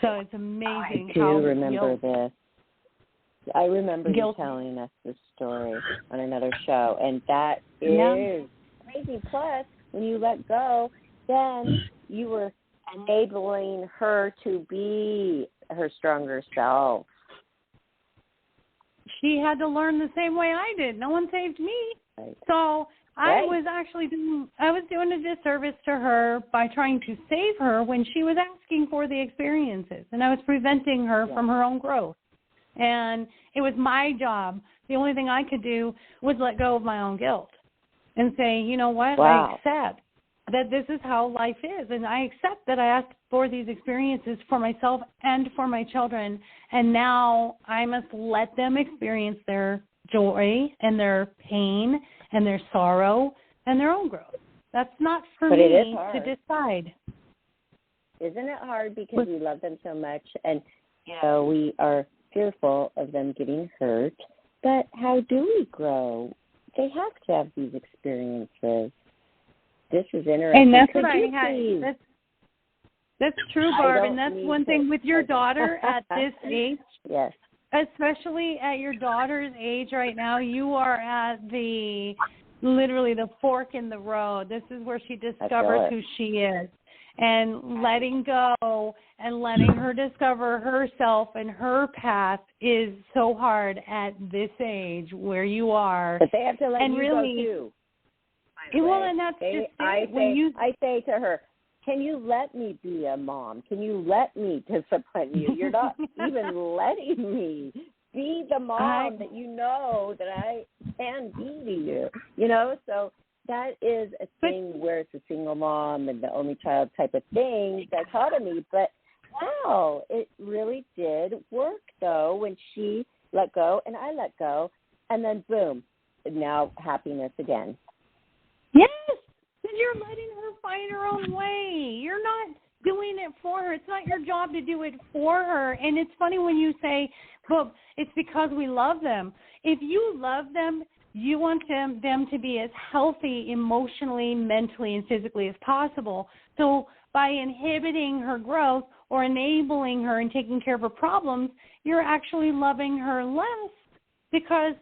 Speaker 3: So it's amazing how
Speaker 4: I do remember this. I remember you telling us this story on another show, and that is crazy. Plus, when you let go, then you were enabling her to be her stronger self.
Speaker 3: She had to learn the same way I did. No one saved me.
Speaker 4: Right.
Speaker 3: So I was actually doing a disservice to her by trying to save her when she was asking for the experiences, and I was preventing her from her own growth. And it was my job. The only thing I could do was let go of my own guilt and say, you know what, I accept that this is how life is, and I accept that I asked for these experiences for myself and for my children, and now I must let them experience their joy and their pain and their sorrow and their own growth. That's not for me to decide.
Speaker 4: Isn't it hard because we love them so much, and you know, we are fearful of them getting hurt, but how do we grow? They have to have these experiences. This is interesting.
Speaker 3: And that's what I had. That's true, Barb, and that's one thing with your daughter at this age.
Speaker 4: Yes.
Speaker 3: Especially at your daughter's age right now, you are at literally the fork in the road. This is where she discovers who she is. And letting go and letting her discover herself and her path is so hard at this age where you are.
Speaker 4: But they have to let you go too.
Speaker 3: Well, and that's
Speaker 4: I say to her, can you let me be a mom? Can you let me discipline you? You're not even letting me be the mom that you know that I can be to you. You know, so that is a thing where it's a single mom and the only child type of thing, dichotomy. But wow, it really did work, though, when she let go and I let go. And then, boom, now happiness again.
Speaker 3: Yes, because you're letting her find her own way. You're not doing it for her. It's not your job to do it for her. And it's funny when you say, well, it's because we love them. If you love them, you want them to be as healthy emotionally, mentally, and physically as possible. So by inhibiting her growth or enabling her and taking care of her problems, you're actually loving her less because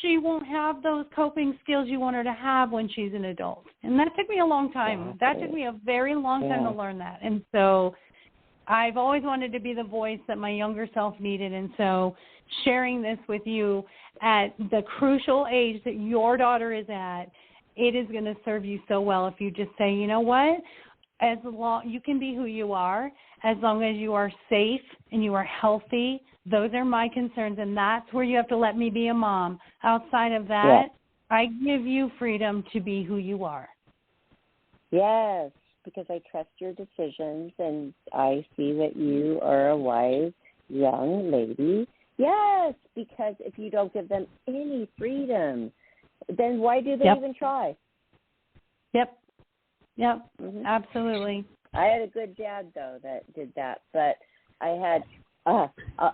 Speaker 3: she won't have those coping skills you want her to have when she's an adult. And that took me a long time. That took me a very long time to learn that. And so I've always wanted to be the voice that my younger self needed. And so sharing this with you at the crucial age that your daughter is at, it is going to serve you so well if you just say, you know what, as long you can be who you are, as long as you are safe and you are healthy. Those are my concerns, and that's where you have to let me be a mom. Outside of that, I give you freedom to be who you are.
Speaker 4: Yes, because I trust your decisions, and I see that you are a wise young lady. Yes, because if you don't give them any freedom, then why do they even try?
Speaker 3: Yep, absolutely.
Speaker 4: I had a good dad, though, that did that, but I had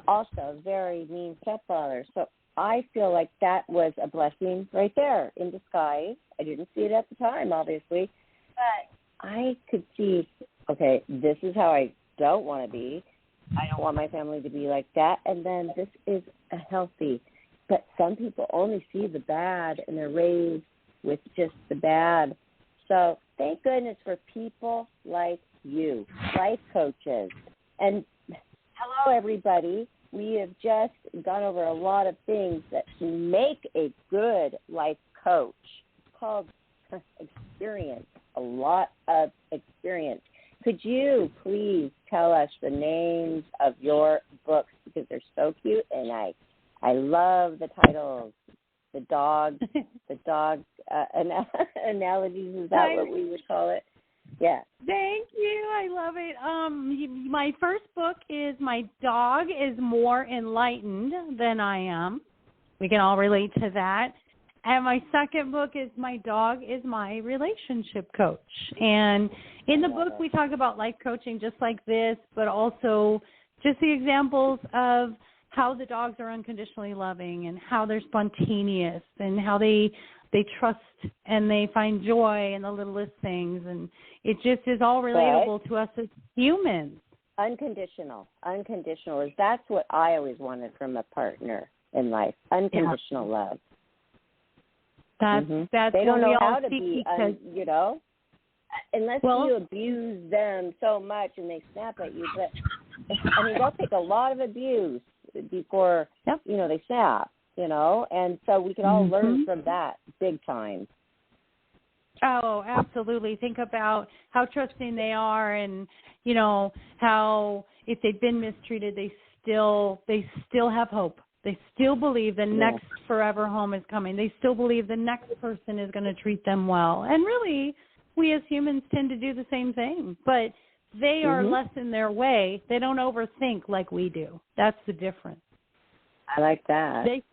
Speaker 4: also a very mean stepfather. So I feel like that was a blessing right there in disguise. I didn't see it at the time, obviously, but I could see, okay, this is how I don't want to be. I don't want my family to be like that. And then this is a healthy. But some people only see the bad, and they're raised with just the bad. So thank goodness for people like you, life coaches. And hello, everybody. We have just gone over a lot of things that make a good life coach, called experience, a lot of experience. Could you please tell us the names of your books, because they're so cute, and I love the titles. The dog analogies, is that what we would call it? Yeah.
Speaker 3: Thank you. I love it. My first book is My Dog is More Enlightened Than I Am. We can all relate to that. And my second book is My Dog is My Relationship Coach. And in the book, we talk about life coaching just like this, but also just the examples of how the dogs are unconditionally loving and how they're spontaneous and how they trust and they find joy in the littlest things. And it just is all relatable to us as humans.
Speaker 4: Unconditional. That's what I always wanted from a partner in life. Unconditional love.
Speaker 3: That's
Speaker 4: they don't know how to be,
Speaker 3: because,
Speaker 4: unless you abuse them so much and they snap at you. But I mean, they'll take a lot of abuse before they snap. And so we can all learn from that big time.
Speaker 3: Oh, absolutely. Think about how trusting they are, and how if they've been mistreated, they still have hope. They still believe the next forever home is coming. They still believe the next person is going to treat them well. And really, we as humans tend to do the same thing, but they are less in their way. They don't overthink like we do. That's the difference.
Speaker 4: I like that.
Speaker 3: They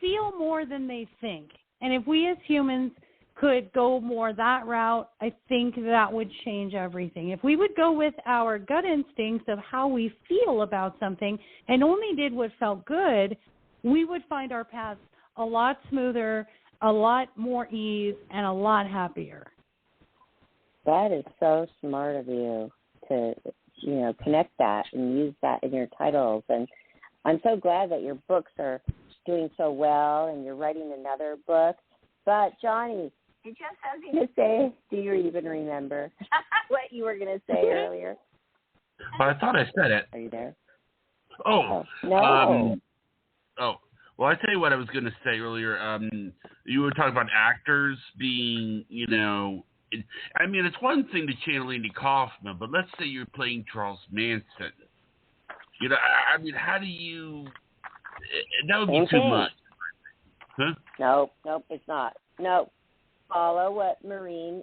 Speaker 3: feel more than they think. And if we as humans could go more that route, I think that would change everything. If we would go with our gut instincts of how we feel about something and only did what felt good, we would find our paths a lot smoother, a lot more ease, and a lot happier.
Speaker 4: That is so smart of you to, connect that and use that in your titles. And I'm so glad that your books are doing so well and you're writing another book. But, Johnny, did you have something to say? Do you even remember what you were going to say earlier?
Speaker 2: Well, I thought I said it.
Speaker 4: Are you there?
Speaker 2: Oh.
Speaker 4: No.
Speaker 2: Well, I tell you what I was going to say earlier. You were talking about actors being, I mean, it's one thing to channel Andy Kaufman, but let's say you're playing Charles Manson. I mean, how do you? That would be too much. Huh?
Speaker 4: Nope, it's not. Nope. Follow what Maureen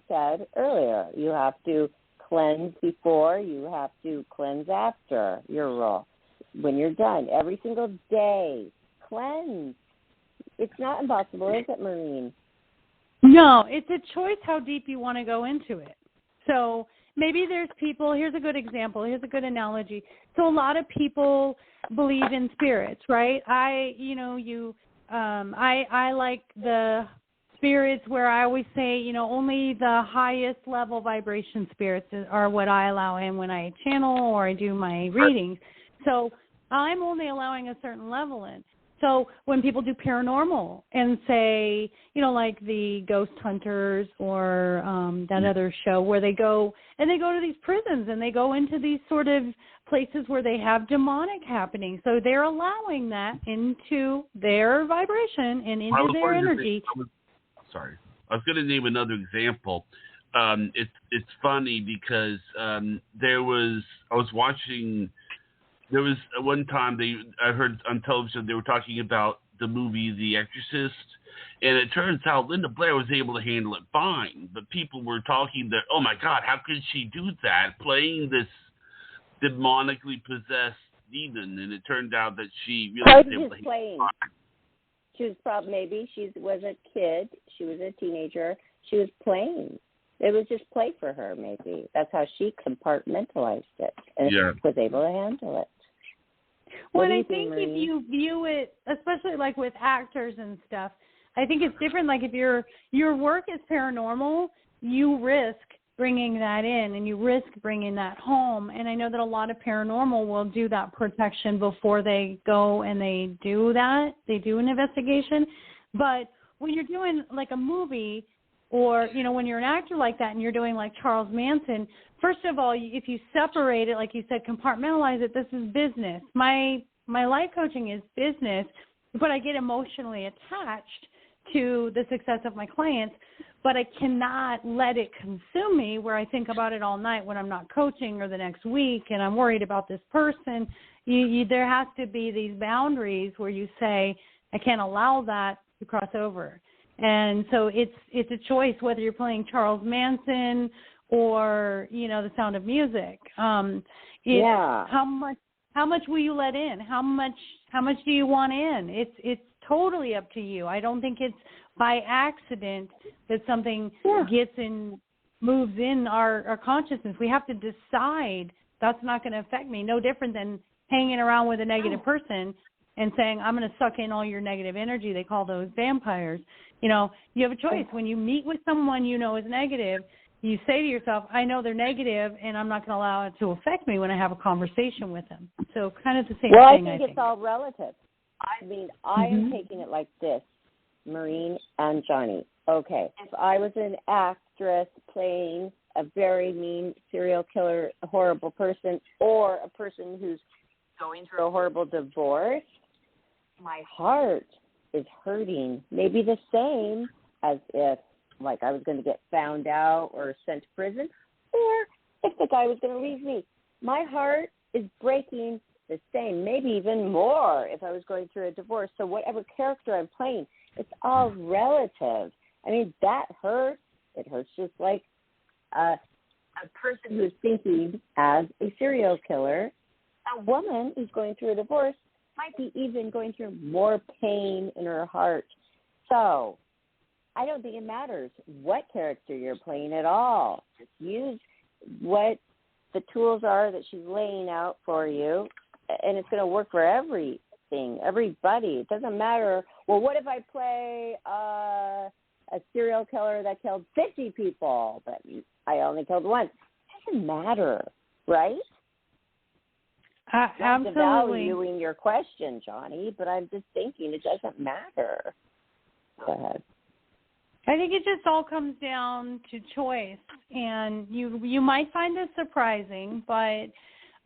Speaker 4: said earlier. You have to cleanse before, you have to cleanse after your role. When you're done, every single day, cleanse. It's not impossible, is it, Maureen?
Speaker 3: No, it's a choice how deep you want to go into it. So maybe there's people, here's a good example, here's a good analogy. So a lot of people believe in spirits, right? I like the spirits where I always say, only the highest level vibration spirits are what I allow in when I channel or I do my readings. So I'm only allowing a certain level in. So when people do paranormal and say, like the Ghost Hunters or that other show where they go to these prisons and they go into these sort of places where they have demonic happening. So they're allowing that into their vibration and into their energy.
Speaker 2: I was going to name another example. It's funny because there was one time I heard on television they were talking about the movie The Exorcist, and it turns out Linda Blair was able to handle it fine, but people were talking that, oh my God, how could she do that, playing this demonically possessed demon? And it turned out that she really was able to handle it fine.
Speaker 4: She was maybe she was a kid, she was a teenager, she was playing. It was just play for her, maybe. That's how she compartmentalized it and was able to handle it.
Speaker 3: Well, and I think if you view it, especially like with actors and stuff, I think it's different. Like if your work is paranormal, you risk bringing that in and you risk bringing that home. And I know that a lot of paranormal will do that protection before they go and they do that. They do an investigation. But when you're doing like a movie or, when you're an actor like that and you're doing like Charles Manson, first of all, if you separate it, like you said, compartmentalize it, this is business. My life coaching is business, but I get emotionally attached to the success of my clients, but I cannot let it consume me where I think about it all night when I'm not coaching or the next week and I'm worried about this person. There has to be these boundaries where you say, I can't allow that to cross over. And so it's a choice whether you're playing Charles Manson or, The Sound of Music. How much will you let in? How much do you want in? It's totally up to you. I don't think it's by accident that something moves in our consciousness. We have to decide that's not going to affect me. No different than hanging around with a negative person and saying, I'm going to suck in all your negative energy. They call those vampires. You have a choice. When you meet with someone is negative, you say to yourself, I know they're negative, and I'm not going to allow it to affect me when I have a conversation with them. So kind of the same thing,
Speaker 4: I think it's all relative. I mean, I am taking it like this, Maureen and Johnny. Okay, if I was an actress playing a very mean serial killer, a horrible person, or a person who's going through a horrible divorce, my heart is hurting. Maybe the same as if, like, I was going to get found out or sent to prison, or if the guy was going to leave me. My heart is breaking the same, maybe even more if I was going through a divorce. So whatever character I'm playing, it's all relative. I mean, that hurts. It hurts just like a person who's thinking as a serial killer. A woman who's going through a divorce might be even going through more pain in her heart. So I don't think it matters what character you're playing at all. Just use what the tools are that she's laying out for you, and it's going to work for everything, everybody. It doesn't matter, well, what if I play a serial killer that killed 50 people, but I only killed one? It doesn't matter, right?
Speaker 3: Absolutely.
Speaker 4: Devaluing your question, Johnny, but I'm just thinking it doesn't matter. Go ahead.
Speaker 3: I think it just all comes down to choice, and you might find this surprising, but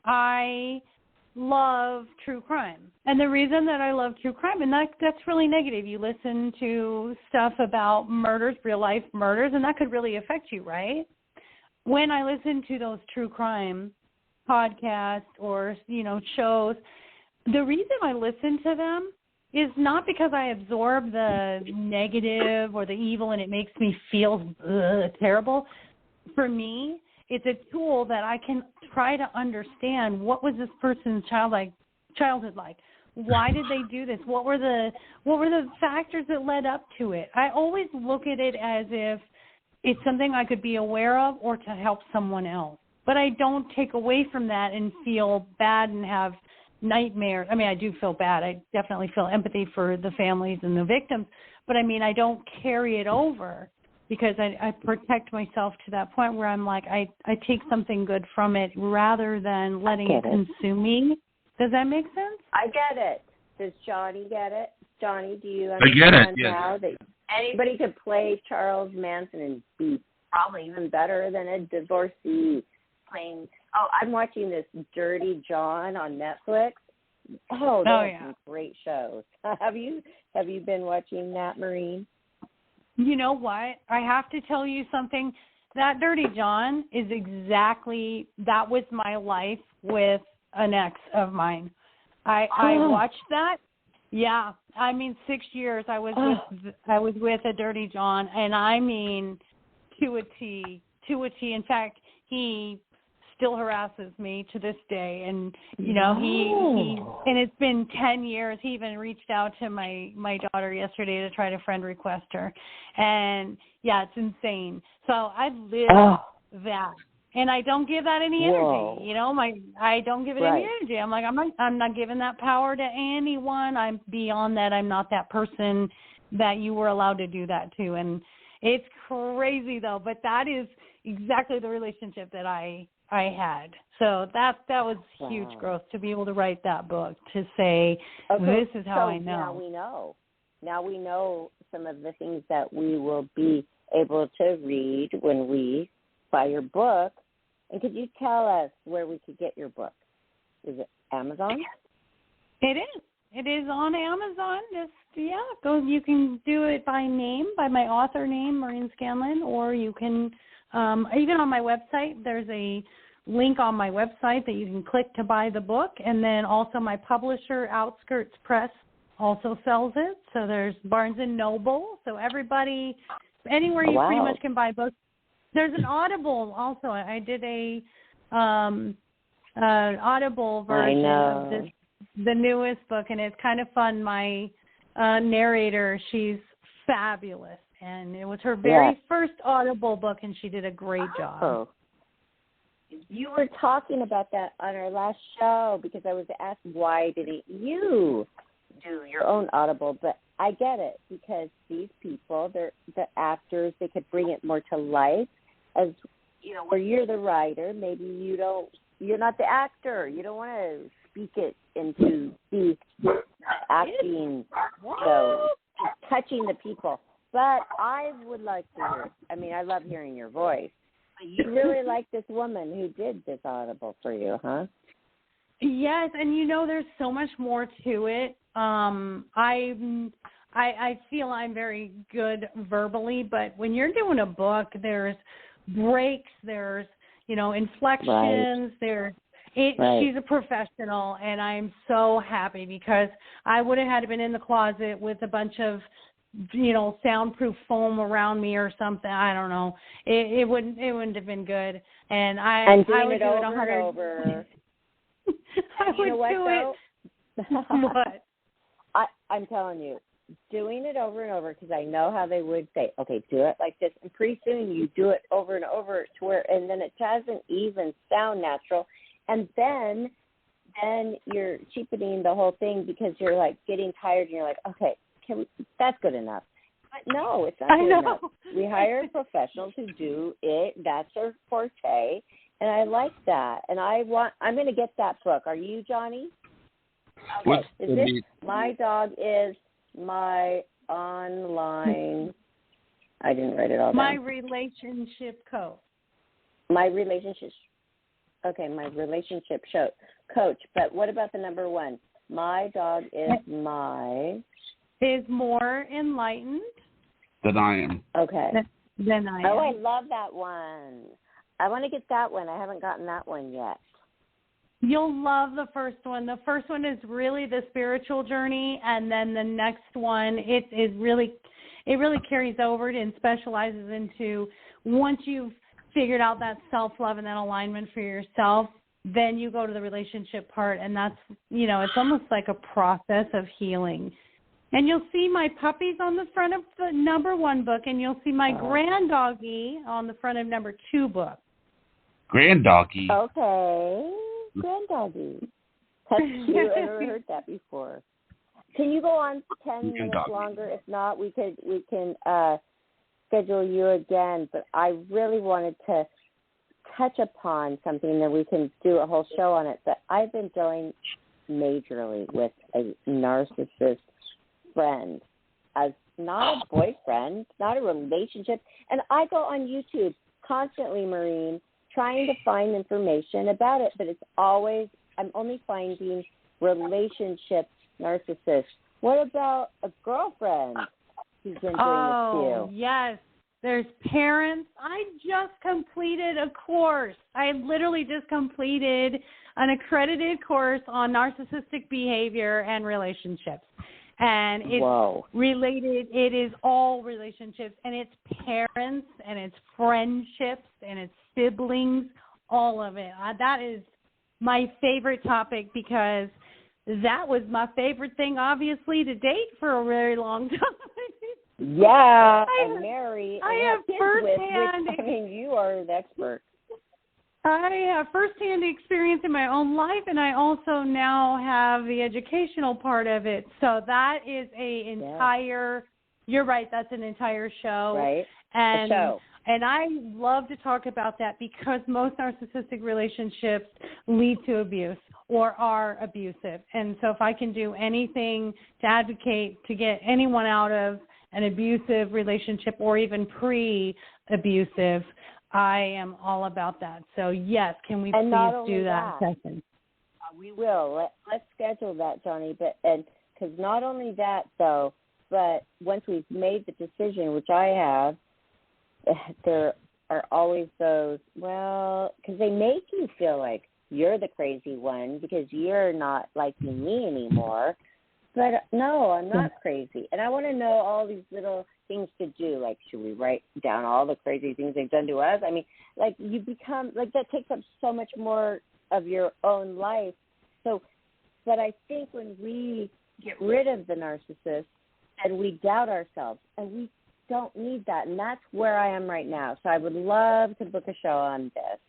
Speaker 3: I love true crime. And the reason that I love true crime, and that's really negative. You listen to stuff about murders, real-life murders, and that could really affect you, right? When I listen to those true crime podcasts or, shows, the reason I listen to them is not because I absorb the negative or the evil and it makes me feel terrible. For me, it's a tool that I can try to understand what was this person's childhood like. Why did they do this? What were the factors that led up to it? I always look at it as if it's something I could be aware of or to help someone else. But I don't take away from that and feel bad and have nightmares. I mean, I do feel bad. I definitely feel empathy for the families and the victims. But, I mean, I don't carry it over because I protect myself to that point where I'm like, I take something good from it rather than letting it consume me. Does that make sense?
Speaker 4: I get it. Does Johnny get it? Johnny, do you understand now that anybody could play Charles Manson and be probably even better than a divorcee playing? Oh, I'm watching this Dirty John on Netflix. Oh, those some great shows. Have you been watching that, Maureen?
Speaker 3: You know what? I have to tell you something. That Dirty John is that was my life with an ex of mine. I watched that. Yeah, I mean 6 years I was with a Dirty John, and I mean to a T. In fact, he still harasses me to this day, and you know he and it's been 10 years. He even reached out to my daughter yesterday to try to friend request her, and yeah, it's insane. So I've lived that. And I don't give that any energy, you know. I don't give it any energy. I'm like, I'm not giving that power to anyone. I'm beyond that. I'm not that person that you were allowed to do that to. And it's crazy though. But that is exactly the relationship that I had. So that was huge growth to be able to write that book, to say this is how I know. Now we know some of the things that we will be able to read when we buy your book. And could you tell us where we could get your book? Is it Amazon? It is. It is on Amazon. Go. You can do it by name, by my author name, Maureen Scanlan, or you can, even on my website, there's a link on my website that you can click to buy the book. And then also my publisher, Outskirts Press, also sells it. So there's Barnes & Noble. So everybody, anywhere you pretty much can buy books. There's an Audible also. I did a Audible version of the newest book, and it's kind of fun. My narrator, she's fabulous, and it was her very first Audible book, and she did a great job. You were talking about that on our last show because I was asked why didn't you do your own Audible, but I get it because these people, they're the actors, they could bring it more to life. As you know, where you're the writer, maybe you're not the actor. You don't want to speak it into the acting, touching the people. But I would like to hear, I mean, I love hearing your voice. But you really like this woman who did this Audible for you, huh? Yes, and you know, there's so much more to it. I feel I'm very good verbally, but when you're doing a book, there's breaks, there's, you know, inflections, she's a professional, and I'm so happy because I would have had to been in the closet with a bunch of, you know, soundproof foam around me or something. I don't know. It wouldn't have been good. And I would do it over and over. I would do it. What? I'm telling you, doing it over and over, because I know how they would say, okay, do it like this. And pretty soon you do it over and over to where, and then it doesn't even sound natural. And then you're cheapening the whole thing because you're like getting tired and you're like, okay, that's good enough. But no, it's not good enough. We hire professionals who do it. That's their forte. And I like that. And I'm going to get that book. Are you, Johnny? Okay. Is this My Dog Is My Online? I didn't write it all down. My Relationship Coach. My relationship. Okay, my relationship coach. But what about the number one? My dog is more enlightened
Speaker 2: than I am.
Speaker 3: Okay. Than I am.
Speaker 4: Oh, I love that one. I want to get that one. I haven't gotten that one yet.
Speaker 3: You'll love the first one. The first one is really the spiritual journey, and then the next one, it really carries over and specializes into once you've figured out that self-love and that alignment for yourself, then you go to the relationship part, and that's, it's almost like a process of healing. And you'll see my puppies on the front of the number 1 book, and you'll see my grand doggy on the front of number 2 book.
Speaker 2: Grand doggy.
Speaker 4: Okay. Grand doggy. That's cute. I've never heard that before. Can you go on 10 minutes longer? If not, we can schedule you again. But I really wanted to touch upon something that we can do a whole show on it. But I've been dealing majorly with a narcissist friend, as not a boyfriend, not a relationship. And I go on YouTube constantly, Maureen, trying to find information about it, but it's always, I'm only finding relationship narcissists. What about a girlfriend who's been doing this too?
Speaker 3: Yes. There's parents. I just completed a course. I literally just completed an accredited course on narcissistic behavior and relationships. And it's related. It is all relationships, and it's parents, and it's friendships, and it's siblings, all of it. That is my favorite topic because that was my favorite thing, obviously, to date for a very long time.
Speaker 4: Yeah, and Mary,
Speaker 3: I have firsthand.
Speaker 4: I mean, you are an expert.
Speaker 3: I have firsthand experience in my own life, and I also now have the educational part of it. So that is a entire. You're right. That's an entire show.
Speaker 4: Right.
Speaker 3: And
Speaker 4: a show.
Speaker 3: And I love to talk about that because most narcissistic relationships lead to abuse or are abusive. And so if I can do anything to advocate to get anyone out of an abusive relationship or even pre-abusive, I am all about that. So, yes, can we please do that session?
Speaker 4: We will. Let's schedule that, Johnny. But because not only that, though, but once we've made the decision, which I have, there are always those, because they make you feel like you're the crazy one because you're not liking me anymore. But no, I'm not crazy. And I want to know all these little things to do. Like, should we write down all the crazy things they've done to us? I mean, like, you become, like, that takes up so much more of your own life. So, but I think when we get rid of the narcissist and we doubt ourselves, and we don't need that. And that's where I am right now. So I would love to book a show on this.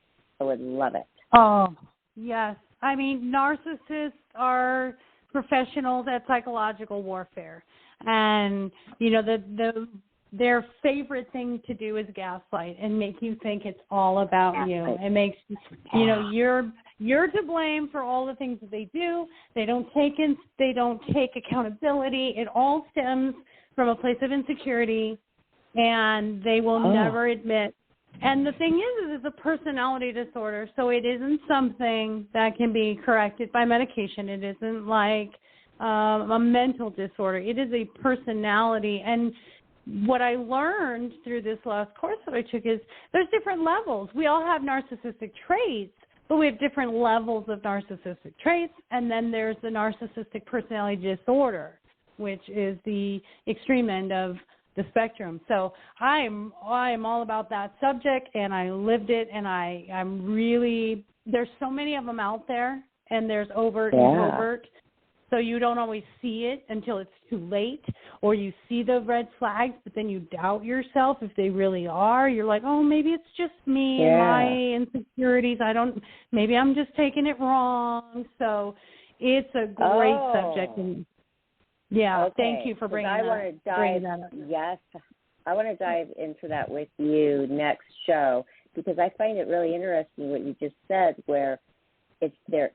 Speaker 4: I would love it.
Speaker 3: Oh, yes. I mean, narcissists are professionals at psychological warfare. And, you know, their favorite thing to do is gaslight and make you think it's all about you. It makes, you know, you're to blame for all the things that they do. They don't take accountability. It all stems from a place of insecurity, and they will never admit. And the thing is it's a personality disorder, so it isn't something that can be corrected by medication. It isn't like a mental disorder. It is a personality. And what I learned through this last course that I took is there's different levels. We all have narcissistic traits, but we have different levels of narcissistic traits, and then there's the narcissistic personality disorder, which is the extreme end of the spectrum. So I'm all about that subject, and I lived it, and I'm really, there's so many of them out there, and there's overt and covert, so you don't always see it until it's too late, or you see the red flags, but then you doubt yourself if they really are. You're like, oh, maybe it's just me and my insecurities. Maybe I'm just taking it wrong. So it's a great subject. And thank you for bringing that up.
Speaker 4: Yes, I want to dive into that with you next show, because I find it really interesting what you just said, where it's their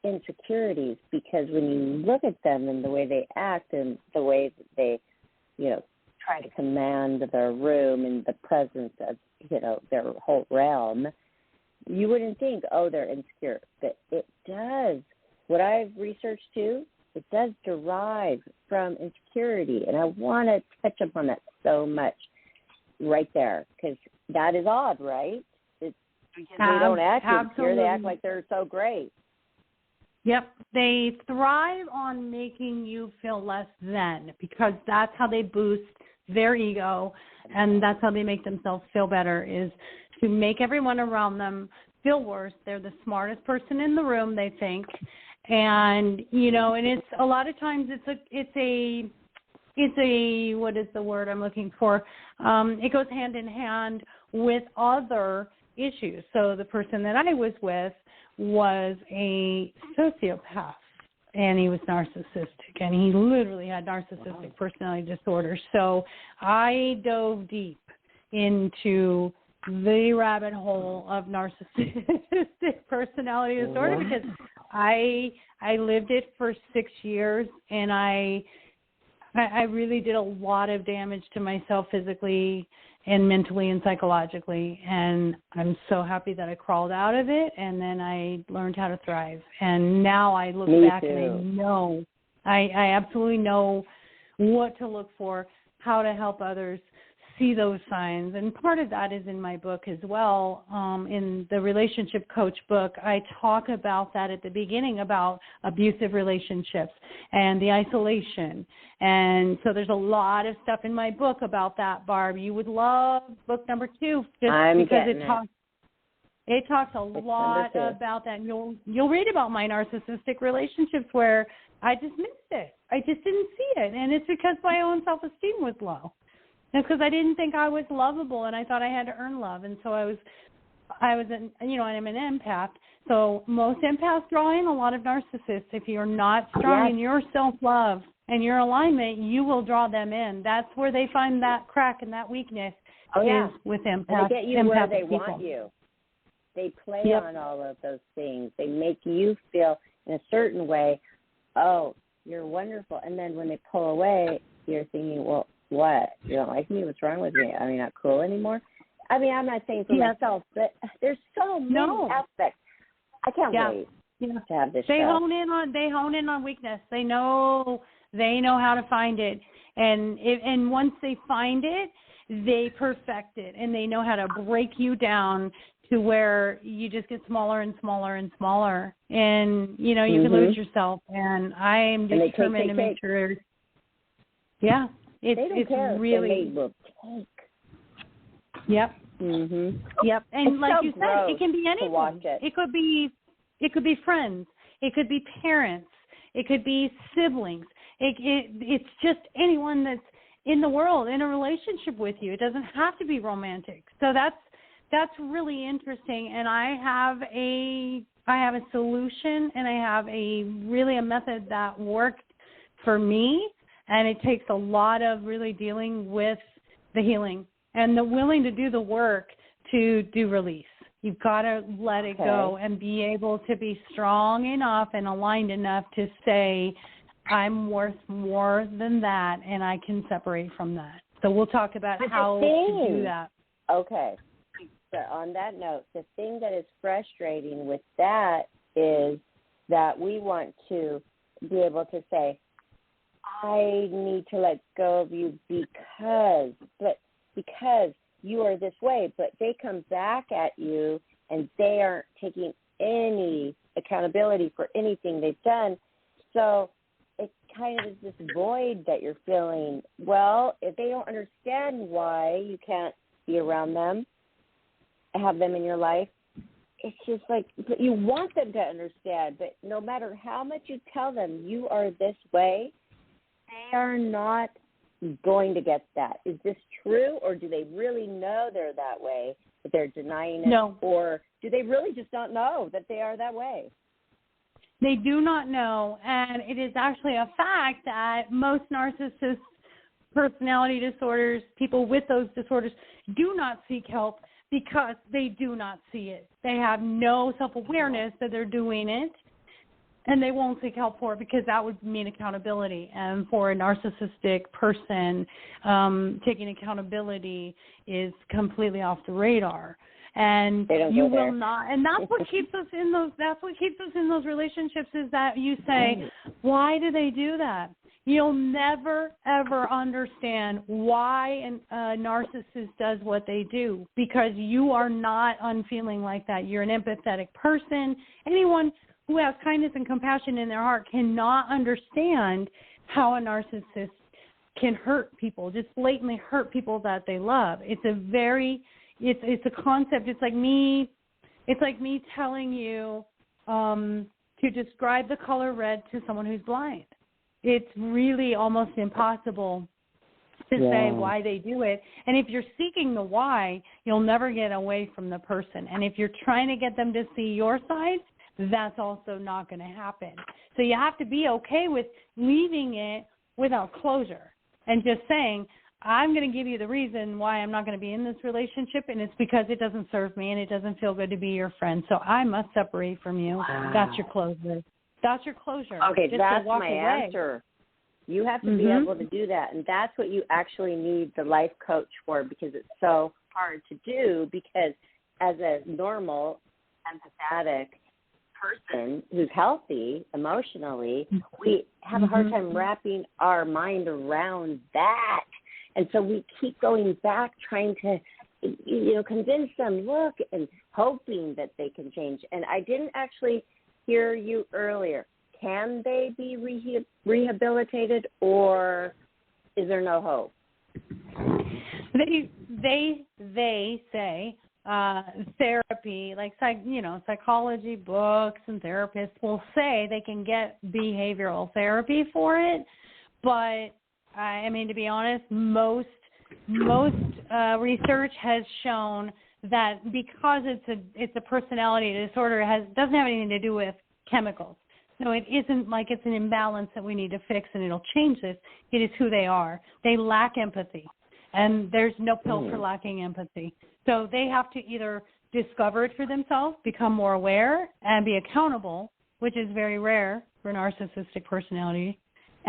Speaker 4: insecurities, because when you look at them and the way they act and the way that they, you know, try to command their room and the presence of, you know, their whole realm, you wouldn't think, oh, they're insecure. But it does. What I've researched too, it does derive from insecurity. And I want to touch upon that so much right there, because that is odd, right? They don't act insecure. They act like they're so great.
Speaker 3: Yep. They thrive on making you feel less than, because that's how they boost their ego, and that's how they make themselves feel better, is to make everyone around them feel worse. They're the smartest person in the room, they think. And, you know, and it's a lot of times it's a what is the word I'm looking for? It goes hand in hand with other issues. So the person that I was with was a sociopath, and he was narcissistic, and he literally had narcissistic personality disorder. So I dove deep into the rabbit hole of narcissistic personality disorder because I lived it for 6 years, and I really did a lot of damage to myself physically and mentally and psychologically, and I'm so happy that I crawled out of it, and then I learned how to thrive. And now I look back and I know, I absolutely know what to look for, how to help others see those signs. And part of that is in my book as well. In the relationship coach book, I talk about that at the beginning, about abusive relationships and the isolation. And so there's a lot of stuff in my book about that, Barb. You would love book number 2 just because it talks a lot about that. And you'll read about my narcissistic relationships where I just missed it. I just didn't see it. And it's because my own self-esteem was low. It's because I didn't think I was lovable, and I thought I had to earn love. And so I was I'm an empath. So most empaths draw in a lot of narcissists. If you're not strong in your self-love and your alignment, you will draw them in. That's where they find that crack and that weakness is with empaths.
Speaker 4: And they get you where they
Speaker 3: people.
Speaker 4: want you. They play on all of those things. They make you feel in a certain way, oh, you're wonderful. And then when they pull away, you're thinking, well, what? You don't like me? What's wrong with me? Am I not cool anymore? I mean, I'm not saying for myself, but there's so many aspects. I can't wait to have this
Speaker 3: They
Speaker 4: show.
Speaker 3: hone in on weakness. They know how to find it, and once they find it, they perfect it, and they know how to break you down to where you just get smaller and smaller and smaller, and you can lose yourself. And I am determined to make sure. Yeah. It's
Speaker 4: care
Speaker 3: really.
Speaker 4: They will take.
Speaker 3: Yep.
Speaker 4: Mhm.
Speaker 3: Yep. And
Speaker 4: it's
Speaker 3: like
Speaker 4: so
Speaker 3: you said, it can be anything.
Speaker 4: To watch it.
Speaker 3: It could be friends. It could be parents. It could be siblings. It's just anyone that's in the world in a relationship with you. It doesn't have to be romantic. So that's really interesting. And I have a solution, and I have a method that worked for me. And it takes a lot of really dealing with the healing and the willing to do the work to do release. You've got to let it go and be able to be strong enough and aligned enough to say, I'm worth more than that, and I can separate from that. So we'll talk about how to do that.
Speaker 4: Okay. So on that note, the thing that is frustrating with that is that we want to be able to say, I need to let go of you because you are this way, but they come back at you and they aren't taking any accountability for anything they've done. So it kind of is this void that you're feeling. Well, if they don't understand why you can't be around them, have them in your life, it's just like you want them to understand, but no matter how much you tell them you are this way, they are not going to get that. Is this true, or do they really know they're that way, but they're denying it?
Speaker 3: No.
Speaker 4: Or do they really just not know that they are that way?
Speaker 3: They do not know, and it is actually a fact that most narcissists, personality disorders, people with those disorders, do not seek help because they do not see it. They have no self-awareness that they're doing it. And they won't seek help for it because that would mean accountability. And for a narcissistic person, taking accountability is completely off the radar. And you will not. And that's what keeps us in those. That's what keeps us in those relationships is that you say, why do they do that? You'll never ever understand why a narcissist does what they do because you are not unfeeling like that. You're an empathetic person. Anyone who has kindness and compassion in their heart cannot understand how a narcissist can hurt people, just blatantly hurt people that they love. It's a concept. It's like me telling you to describe the color red to someone who's blind. It's really almost impossible to say why they do it. And if you're seeking the why, you'll never get away from the person. And if you're trying to get them to see your side, that's also not going to happen. So you have to be okay with leaving it without closure and just saying, I'm going to give you the reason why I'm not going to be in this relationship, and it's because it doesn't serve me and it doesn't feel good to be your friend. So I must separate from you. Wow. That's your closure. That's your closure.
Speaker 4: Okay,
Speaker 3: just
Speaker 4: that's
Speaker 3: walk
Speaker 4: my
Speaker 3: away.
Speaker 4: answer. You have to be able to do that, and that's what you actually need the life coach for, because it's so hard to do, because as a normal, empathetic person who's healthy emotionally, we have a hard time wrapping our mind around that. And so we keep going back trying to, convince them, look, and hoping that they can change. And I didn't actually hear you earlier. Can they be rehabilitated, or is there no hope?
Speaker 3: They say therapy, like psychology books and therapists will say they can get behavioral therapy for it, but I mean, to be honest, most research has shown that because it's a personality disorder, doesn't have anything to do with chemicals. No, it isn't like it's an imbalance that we need to fix and it'll change this. It is who they are. They lack empathy, and there's no pill for lacking empathy. So they have to either discover it for themselves, become more aware, and be accountable, which is very rare for narcissistic personality.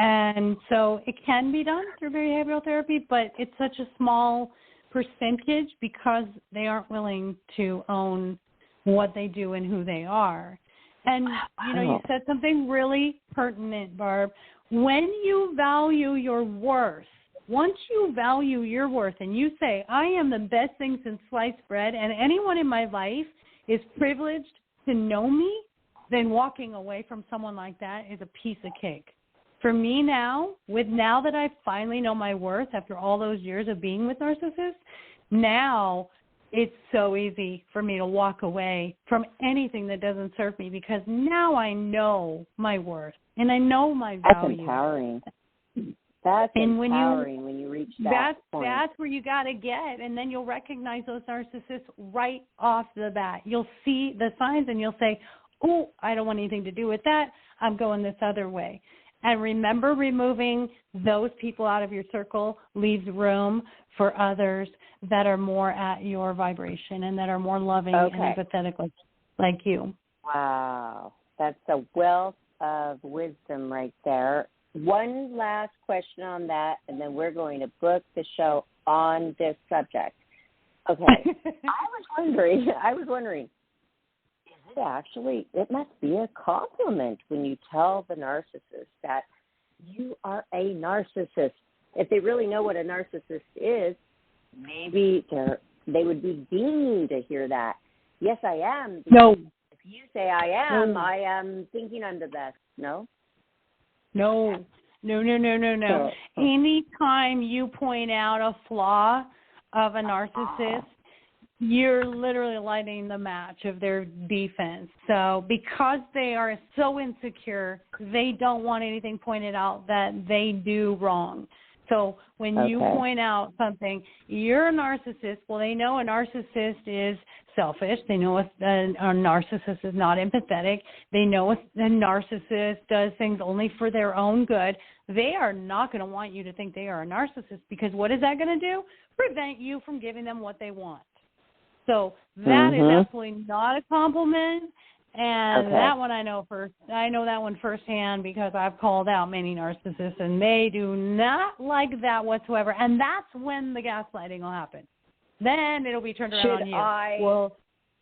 Speaker 3: And so it can be done through behavioral therapy, but it's such a small percentage because they aren't willing to own what they do and who they are. And, you said something really pertinent, Barb. When you value your worth, once you value your worth and you say, I am the best thing since sliced bread, and anyone in my life is privileged to know me, then walking away from someone like that is a piece of cake. For me now that I finally know my worth after all those years of being with narcissists, now it's so easy for me to walk away from anything that doesn't serve me, because now I know my worth and I know my value.
Speaker 4: That's empowering. That's empowering when you reach that point.
Speaker 3: That's where you got to get, and then you'll recognize those narcissists right off the bat. You'll see the signs and you'll say, oh, I don't want anything to do with that. I'm going this other way. And remember, removing those people out of your circle leaves room for others that are more at your vibration and that are more loving and empathetic like you.
Speaker 4: Wow. That's a wealth of wisdom right there. One last question on that, and then we're going to book the show on this subject. Okay. I was wondering, it must be a compliment when you tell the narcissist that you are a narcissist. If they really know what a narcissist is, maybe they would be deemed to hear that. Yes, I am.
Speaker 3: No.
Speaker 4: If you say I am, I am thinking I'm the best. No?
Speaker 3: No. Anytime you point out a flaw of a narcissist, you're literally lighting the match of their defense. So because they are so insecure, they don't want anything pointed out that they do wrong. So when you point out something, you're a narcissist. Well, they know a narcissist is selfish. They know a narcissist is not empathetic. They know a narcissist does things only for their own good. They are not going to want you to think they are a narcissist, because what is that going to do? Prevent you from giving them what they want. So that is absolutely not a compliment, and that one I know that one firsthand, because I've called out many narcissists, and they do not like that whatsoever. And that's when the gaslighting will happen. Then it'll be turned around on you.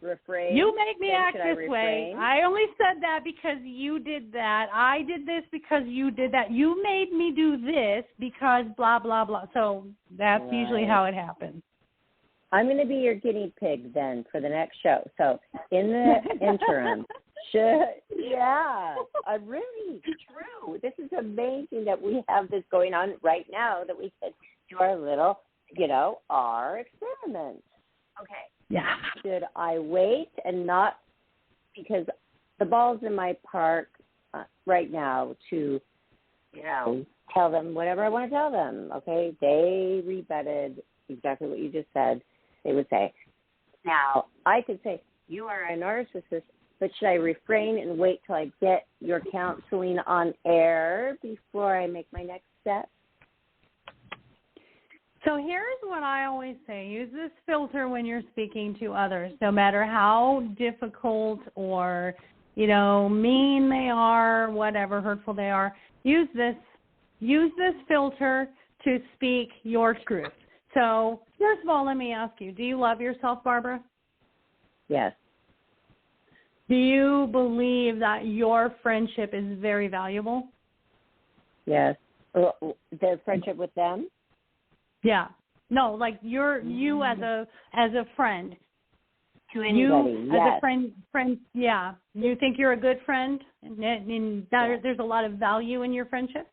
Speaker 4: Refrain?
Speaker 3: You make me act this way. I only said that because you did that. I did this because you did that. You made me do this because blah, blah, blah. So that's usually how it happens.
Speaker 4: I'm going to be your guinea pig then for the next show. So in the interim, should Yeah, really true. This is amazing that we have this going on right now, that we could do our little, our experiment. Okay.
Speaker 3: Yeah.
Speaker 4: Should I wait and not, because the ball's in my park right now to, tell them whatever I want to tell them, okay? They rebutted exactly what you just said. They would say, now, I could say, you are a narcissist, but should I refrain and wait till I get your counseling on air before I make my next step?
Speaker 3: So here's what I always say. Use this filter when you're speaking to others, no matter how difficult or, mean they are, whatever, hurtful they are. Use this filter to speak your truth. So first of all, let me ask you, do you love yourself, Barbara?
Speaker 4: Yes.
Speaker 3: Do you believe that your friendship is very valuable?
Speaker 4: Yes. The friendship with them?
Speaker 3: Yeah. No, like you as a friend.
Speaker 4: To anybody,
Speaker 3: you
Speaker 4: yes.
Speaker 3: As a friend, yeah. You think you're a good friend, and that there's a lot of value in your friendship?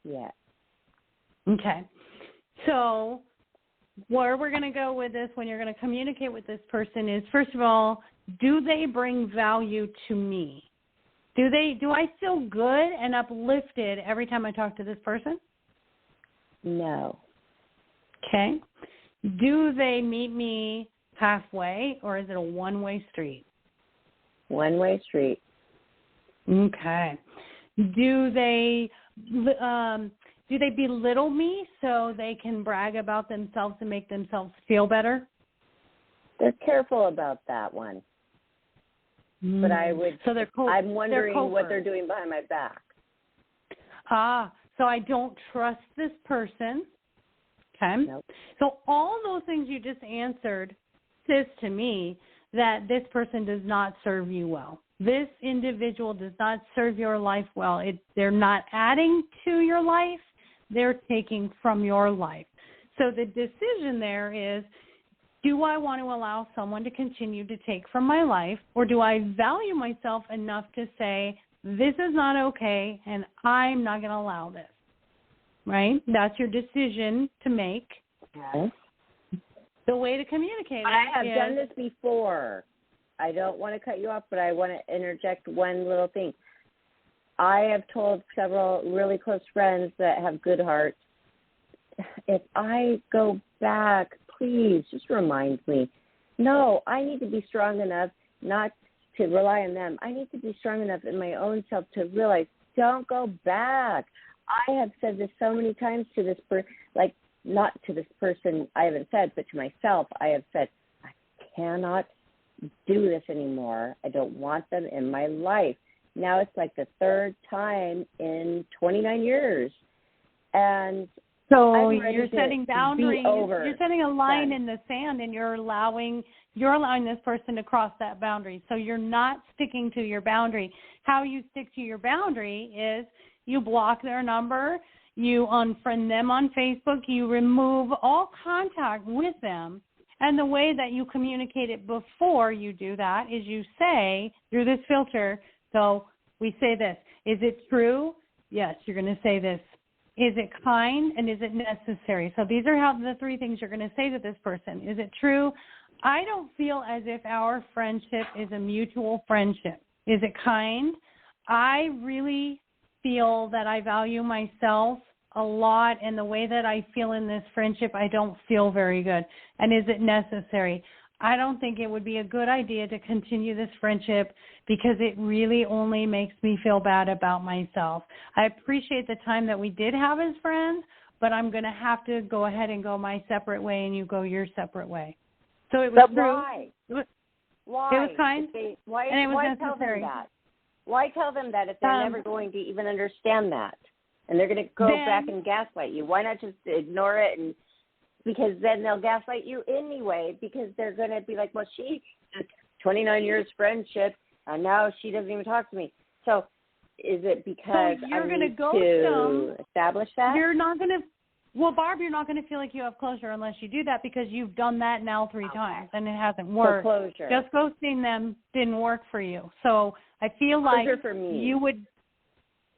Speaker 4: Yeah.
Speaker 3: Okay. So where we're going to go with this when you're going to communicate with this person is, first of all, do they bring value to me? Do I feel good and uplifted every time I talk to this person?
Speaker 4: No.
Speaker 3: Okay. Do they meet me halfway, or is it a one-way street?
Speaker 4: One-way street.
Speaker 3: Okay. Do they belittle me so they can brag about themselves and make themselves feel better?
Speaker 4: They're careful about that one. But I would.
Speaker 3: So
Speaker 4: I'm wondering what they're doing behind my back.
Speaker 3: So I don't trust this person. Okay.
Speaker 4: Nope.
Speaker 3: So all those things you just answered says to me that this person does not serve you well. This individual does not serve your life well. They're not adding to your life. They're taking from your life. So the decision there is, do I want to allow someone to continue to take from my life, or do I value myself enough to say, this is not okay, and I'm not going to allow this? Right? That's your decision to make.
Speaker 4: Yes.
Speaker 3: The way to communicate
Speaker 4: I have done this before. I don't want to cut you off, but I want to interject one little thing. I have told several really close friends that have good hearts, if I go back, please just remind me. No, I need to be strong enough not to rely on them. I need to be strong enough in my own self to realize, don't go back. I have said this so many times to this person, like not to this person I haven't said, but to myself I have said, I cannot do this anymore. I don't want them in my life. Now it's like the third time in 29 years. And
Speaker 3: so you're setting boundaries. You're setting a line
Speaker 4: done.
Speaker 3: in the sand, and you're allowing this person to cross that boundary. So you're not sticking to your boundary. How you stick to your boundary is you block their number, you unfriend them on Facebook, you remove all contact with them. And the way that you communicate it before you do that is you say through this filter, so we say this, is it true? Yes, you're going to say this. Is it kind, and is it necessary? So these are the three things you're going to say to this person. Is it true? I don't feel as if our friendship is a mutual friendship. Is it kind? I really feel that I value myself a lot, and the way that I feel in this friendship, I don't feel very good. And is it necessary? I don't think it would be a good idea to continue this friendship because it really only makes me feel bad about myself. I appreciate the time that we did have as friends, but I'm going to have to go ahead and go my separate way and you go your separate way. So it was
Speaker 4: but
Speaker 3: true.
Speaker 4: Why? Why?
Speaker 3: It was kind,
Speaker 4: why
Speaker 3: and it was
Speaker 4: why
Speaker 3: necessary.
Speaker 4: Tell them that? Why tell them that if they're never going to even understand that? And they're going to go back and gaslight you. Why not just ignore it? And because then they'll gaslight you anyway, because they're going to be like, well, she 29 years friendship, and now she doesn't even talk to me. So is it because
Speaker 3: you're
Speaker 4: I
Speaker 3: going to
Speaker 4: need
Speaker 3: ghost
Speaker 4: to
Speaker 3: them.
Speaker 4: establish that?
Speaker 3: You're not going to. Well, Barb, you're not going to feel like you have closure unless you do that because you've done that now 3 times and it hasn't worked.
Speaker 4: So closure.
Speaker 3: Just ghosting them didn't work for you. So I feel
Speaker 4: closure
Speaker 3: like
Speaker 4: for me.
Speaker 3: you would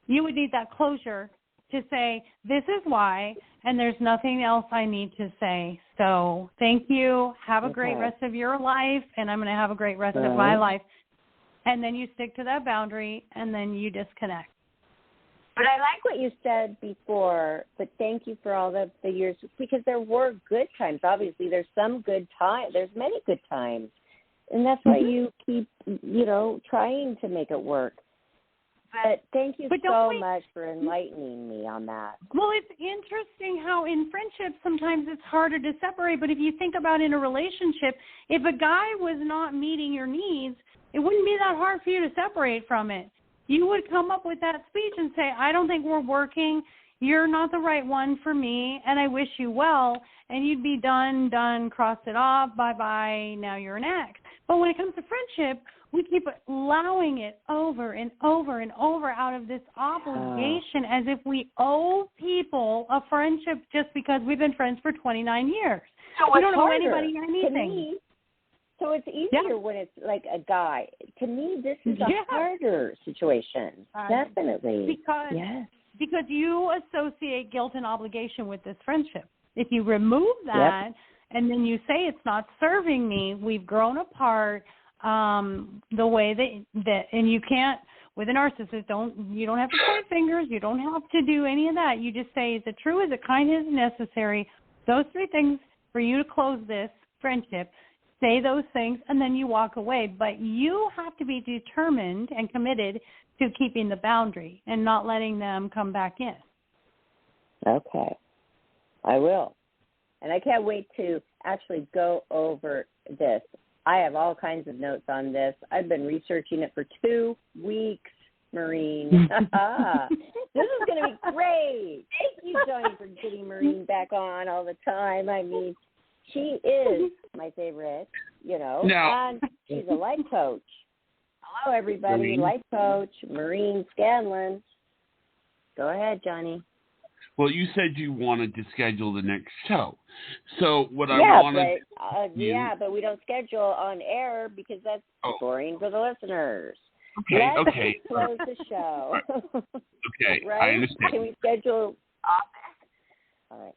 Speaker 3: need that closure to say, this is why, and there's nothing else I need to say. So thank you. Have a great rest of your life, and I'm going to have a great rest of my life. And then you stick to that boundary, and then you disconnect.
Speaker 4: But I like what you said before, but thank you for all the years, because there were good times. Obviously, there's some good times. There's many good times. And that's why you keep, trying to make it work. But thank you so much for enlightening me on that.
Speaker 3: Well, it's interesting how in friendships sometimes it's harder to separate. But if you think about in a relationship, if a guy was not meeting your needs, it wouldn't be that hard for you to separate from it. You would come up with that speech and say, I don't think we're working. You're not the right one for me, and I wish you well. And you'd be done, cross it off, bye-bye, now you're an ex. But when it comes to friendship, we keep allowing it over and over and over out of this obligation as if we owe people a friendship just because we've been friends for 29 years.
Speaker 4: So
Speaker 3: we don't owe anybody anything.
Speaker 4: So it's easier when it's like a guy. To me, this is a harder situation. Definitely.
Speaker 3: Because you associate guilt and obligation with this friendship. If you remove that and then you say it's not serving me, we've grown apart, the way that and you can't, with a narcissist, you don't have to point fingers, you don't have to do any of that. You just say, is it true, is it kind, is it necessary? Those 3 things for you to close this friendship. Say those things, and then you walk away. But you have to be determined and committed to keeping the boundary and not letting them come back in.
Speaker 4: Okay. I will. And I can't wait to actually go over this. I have all kinds of notes on this. I've been researching it for 2 weeks, Maureen. This is going to be great. Thank you, Johnny, for getting Maureen back on all the time. I mean, she is my favorite, and she's a life coach. Hello, everybody.
Speaker 2: Maureen.
Speaker 4: Life coach, Maureen Scanlan. Go ahead, Johnny.
Speaker 2: Well, you said you wanted to schedule the next show. So what I wanted
Speaker 4: but we don't schedule on air because that's boring for the listeners.
Speaker 2: Okay,
Speaker 4: Let's
Speaker 2: okay.
Speaker 4: close the show.
Speaker 2: Okay,
Speaker 4: right?
Speaker 2: I understand.
Speaker 4: Can we schedule off air? All right.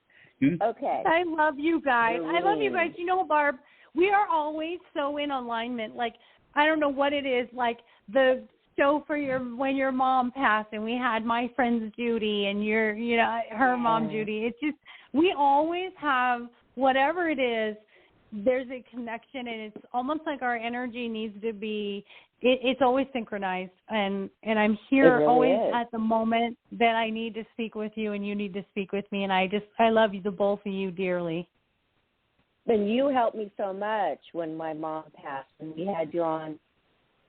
Speaker 4: Okay.
Speaker 3: I love you guys. I love you guys. You know, Barb, we are always so in alignment. Like, I don't know what it is, like the show for when your mom passed and we had my friend's Judy and her mom Judy. It's just, we always have whatever it is, there's a connection, and it's almost like our energy needs to be, it's always synchronized, and I'm here really always at the moment that I need to speak with you and you need to speak with me, and I love you, the both of you, dearly.
Speaker 4: And you helped me so much when my mom passed, and we had you on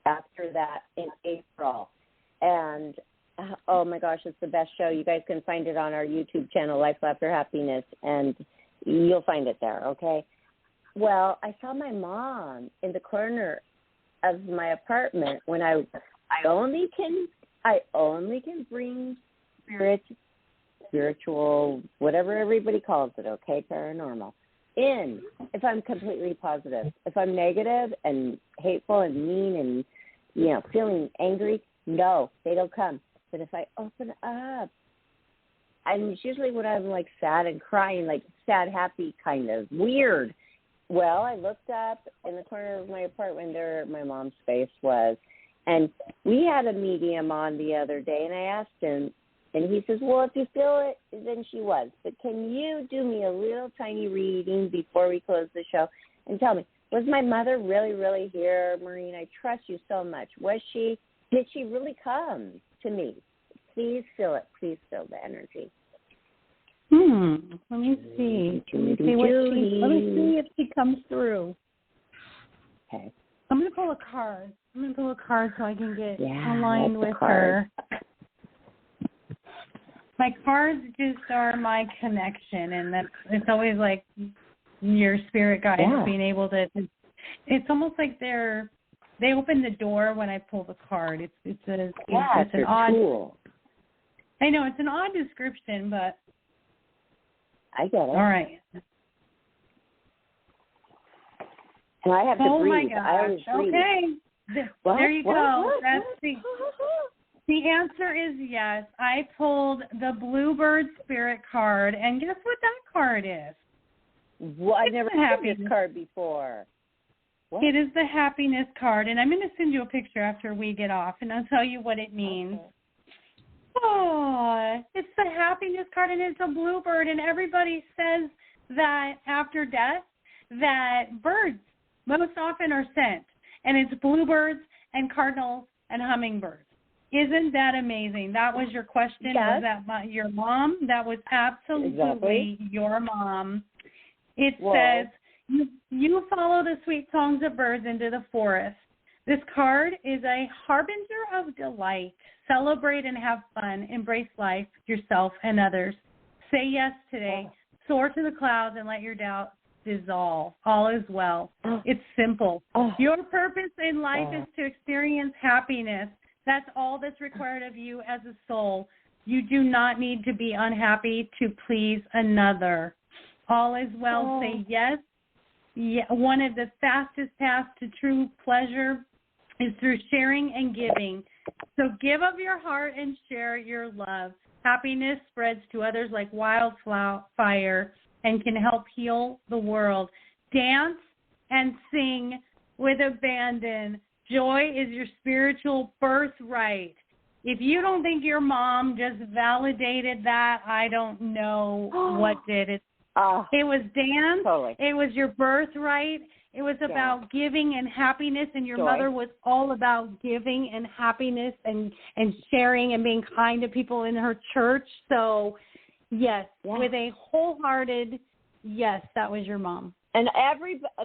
Speaker 4: after that in April, and oh my gosh, it's the best show. You guys can find it on our YouTube channel, Life, Laughter, Happiness, and you'll find it there, okay? Well, I saw my mom in the corner of my apartment when I only can bring spiritual, whatever everybody calls it, okay, paranormal, in if I'm completely positive. If I'm negative and hateful and mean and, feeling angry, no, they don't come. But if I open up, and it's usually when I'm like sad and crying, like sad, happy, kind of weird. Well, I looked up in the corner of my apartment there my mom's space was, and we had a medium on the other day, and I asked him, and he says, well, if you feel it, then she was. But can you do me a little tiny reading before we close the show and tell me, was my mother really, really here, Maureen? I trust you so much. Was she? Did she really come to me? Please feel it. Please feel the energy.
Speaker 3: Let me see. Let me see if she comes through.
Speaker 4: Okay.
Speaker 3: I'm going to pull a card. So I can get aligned with her. My cards just are my connection, and it's always like your spirit guides being able to. It's almost like they open the door when I pull the card. It's an odd.
Speaker 4: Cool.
Speaker 3: I know it's an odd description, but
Speaker 4: I get it.
Speaker 3: All right.
Speaker 4: And I have to
Speaker 3: Oh,
Speaker 4: breathe.
Speaker 3: my gosh.
Speaker 4: I always breathe.
Speaker 3: Okay.
Speaker 4: What?
Speaker 3: There you
Speaker 4: What?
Speaker 3: go.
Speaker 4: What?
Speaker 3: That's the answer is yes. I pulled the Bluebird Spirit card, and guess what that card is?
Speaker 4: Well, I've never seen this card before. What?
Speaker 3: It is the happiness card, and I'm going to send you a picture after we get off, and I'll tell you what it means.
Speaker 4: Okay.
Speaker 3: Oh, it's the happiness card, and it's a bluebird, and everybody says that after death that birds most often are sent, and it's bluebirds and cardinals and hummingbirds. Isn't that amazing? That was your question.
Speaker 4: Yes.
Speaker 3: Was that your mom? That was absolutely your mom. It says, you follow the sweet songs of birds into the forest. This card is a harbinger of delight. Celebrate and have fun. Embrace life, yourself, and others. Say yes today. Soar to the clouds and let your doubts dissolve. All is well. It's simple. Your purpose in life is to experience happiness. That's all that's required of you as a soul. You do not need to be unhappy to please another. All is well. Say yes. One of the fastest paths to true pleasure is through sharing and giving. So give of your heart and share your love. Happiness spreads to others like wildfire and can help heal the world. Dance and sing with abandon. Joy is your spiritual birthright. If you don't think your mom just validated that, I don't know what did. It was dance.
Speaker 4: Totally.
Speaker 3: It was your birthright. It was about giving and happiness, and your mother was all about giving and happiness and sharing and being kind to people in her church. So, yes, with a wholehearted yes, that was your mom.
Speaker 4: And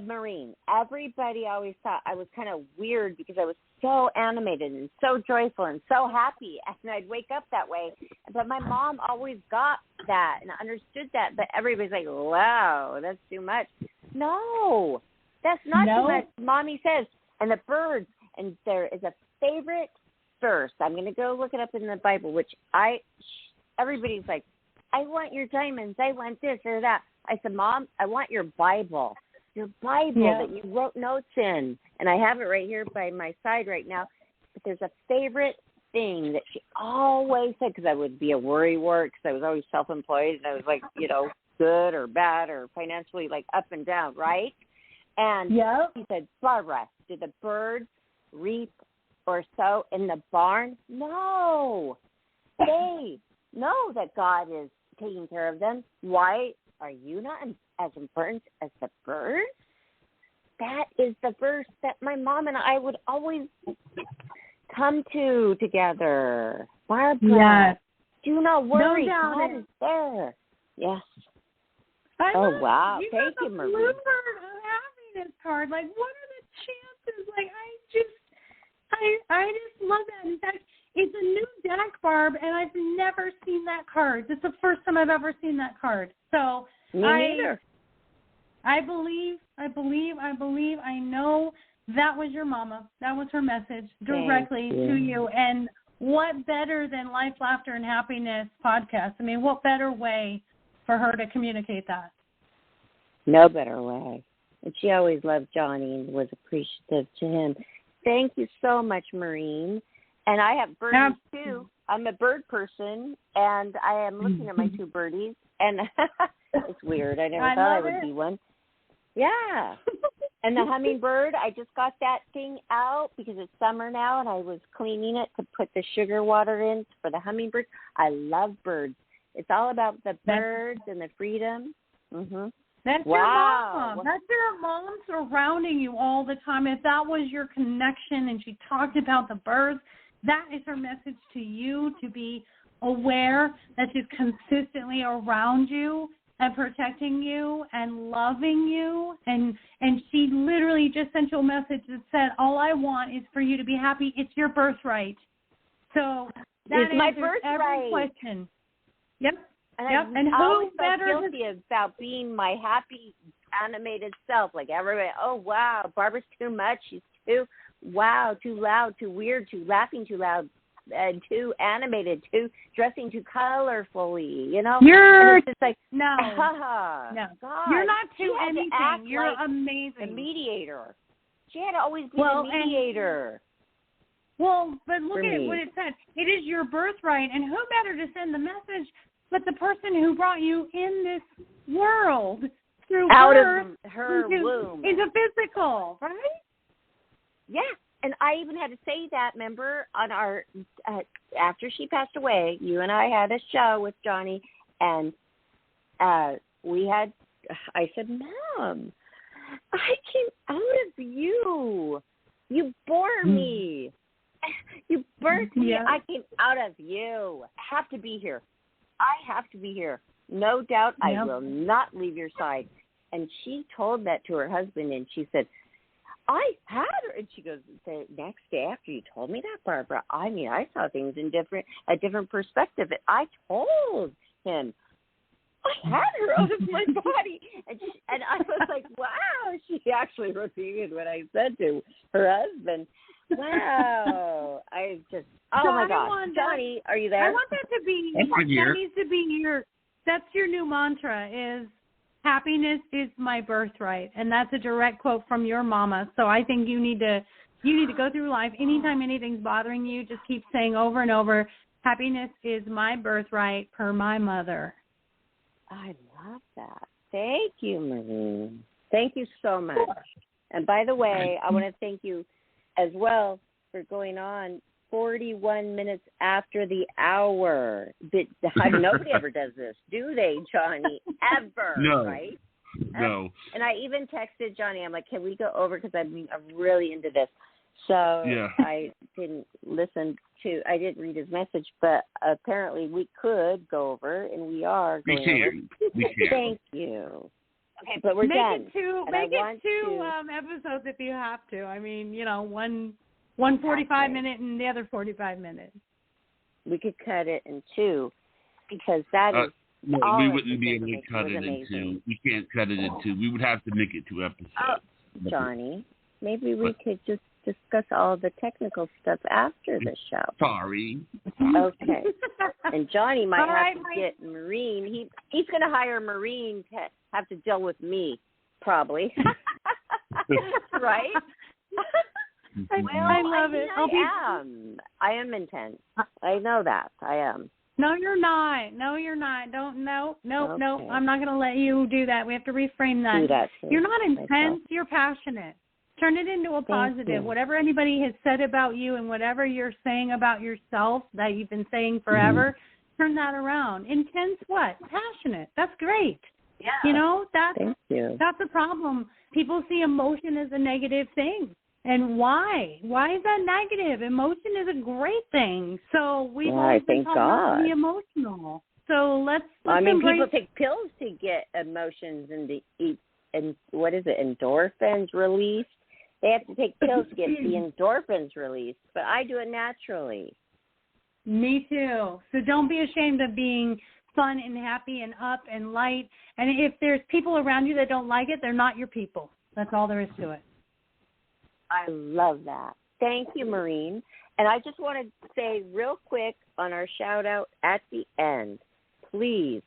Speaker 4: Maureen, everybody always thought I was kind of weird because I was so animated and so joyful and so happy, and I'd wake up that way. But my mom always got that and understood that. But everybody's like, wow, that's too much. No, that's not too much. Mommy says, and the birds, and there is a favorite verse. I'm going to go look it up in the Bible, which everybody's like, I want your diamonds. I want this or that. I said, Mom, I want your Bible that you wrote notes in. And I have it right here by my side right now. But there's a favorite thing that she always said, because I would be a worrywart because I was always self-employed and I was like, good or bad or financially like up and down, right? And she said, Barbara, do the birds reap or sow in the barn? No. They know that God is taking care of them. Why are you not as important as the birds? That is the verse that my mom and I would always come to together. Barbara, do not worry. God is there. Yes. Wow. Thank you, Marie.
Speaker 3: Bluebird happiness card. Like, what are the chances? Like, I just love that. In fact, it's a new deck, Barb, and I've never seen that card. This is the first time I've ever seen that card. So
Speaker 4: me neither.
Speaker 3: I believe. I know that was your mama. That was her message directly to you. And what better than Life, Laughter, and Happiness podcast? I mean, what better way for her to communicate that?
Speaker 4: No better way. And she always loved Johnny and was appreciative to him. Thank you so much, Maureen. And I have birdies, too. I'm a bird person, and I am looking at my two birdies. And it's weird. I never thought I would be one. Yeah. And the hummingbird, I just got that thing out because it's summer now, and I was cleaning it to put the sugar water in for the hummingbird. I love birds. It's all about the birds and the freedom. Mm-hmm.
Speaker 3: That's your mom. That's your mom surrounding you all the time. If that was your connection and she talked about the birds, that is her message to you, to be aware that she's consistently around you and protecting you and loving you. And she literally just sent you a message that said, all I want is for you to be happy. It's your birthright. So that
Speaker 4: it's my
Speaker 3: answers
Speaker 4: birthright.
Speaker 3: Every question. Yep.
Speaker 4: And I always felt guilty about being my happy, animated self. Like everybody, oh, wow, Barbara's too much. She's too loud, too weird, too laughing too loud. too animated, dressing too colorfully, you know?
Speaker 3: You're
Speaker 4: and it's just like,
Speaker 3: no,
Speaker 4: no. God,
Speaker 3: you're not too
Speaker 4: she had to
Speaker 3: anything.
Speaker 4: act
Speaker 3: You're
Speaker 4: like
Speaker 3: amazing.
Speaker 4: the mediator. She had to always be
Speaker 3: Well,
Speaker 4: the mediator.
Speaker 3: Well, but look
Speaker 4: for
Speaker 3: at
Speaker 4: me.
Speaker 3: what it said. It is your birthright, and who better to send the message but the person who brought you in this world through
Speaker 4: Out
Speaker 3: birth
Speaker 4: of her womb.
Speaker 3: into physical, right?
Speaker 4: Yeah, and I even had to say that, remember, on our, after she passed away, you and I had a show with Johnny, and I said, Mom, I came out of you. You bore me. You birthed me.
Speaker 3: Yeah.
Speaker 4: I came out of you. I have to be here. No doubt I will not leave your side. And she told that to her husband, and she said, I had her. And she goes, the next day after you told me that, Barbara, I mean, I saw things in a different perspective. I told him, I had her out of my body. And I was like, wow, she actually repeated what I said to her husband. Wow. I just, my God. Johnny, are you there?
Speaker 3: I want that to be, that needs to be that's your new mantra is, happiness is my birthright, and that's a direct quote from your mama. So I think you need to go through life. Anytime anything's bothering you, just keep saying over and over, happiness is my birthright per my mother.
Speaker 4: I love that. Thank you, Maureen. Thank you so much. And by the way, I want to thank you as well for going on 41 minutes after the hour. Nobody ever does this, do they, Johnny? Ever,
Speaker 2: no.
Speaker 4: Right?
Speaker 2: No.
Speaker 4: And I even texted Johnny. I'm like, can we go over? Because I'm really into this. So
Speaker 2: yeah.
Speaker 4: I didn't I didn't read his message, but apparently we could go over, and we are going over.
Speaker 2: We can.
Speaker 4: Thank you. Okay, but we're done.
Speaker 3: Make it two episodes if you have to. I mean, one 45-minute and the other 45 minutes.
Speaker 4: We could cut it in two because that is.
Speaker 2: No, we wouldn't be able to cut it in two. We can't cut it in two. We would have to make it 2 episodes.
Speaker 4: Johnny, maybe we could just discuss all the technical stuff after the show.
Speaker 2: Sorry.
Speaker 4: Okay. And Johnny might have to get Maureen. He's going to hire Maureen to have to deal with me, probably. Right?
Speaker 3: I love it.
Speaker 4: I am intense. I know that. I am.
Speaker 3: No, you're not. Don't. No. I'm not going to let you do that. We have to reframe that. You're not intense. You're passionate. Turn it into a positive. Whatever anybody has said about you and whatever you're saying about yourself that you've been saying forever, turn that around. Intense what? Passionate. That's great. Yeah.
Speaker 4: Thank you.
Speaker 3: That's the problem. People see emotion as a negative thing. And why? Why is that negative? Emotion is a great thing. So we've always been taught not to be emotional. So let's
Speaker 4: people take pills to get emotions and what is it, endorphins released. They have to take pills to get the endorphins released, but I do it naturally.
Speaker 3: Me too. So don't be ashamed of being fun and happy and up and light. And if there's people around you that don't like it, they're not your people. That's all there is to it.
Speaker 4: I love that. Thank you, Maureen. And I just want to say real quick on our shout-out at the end, please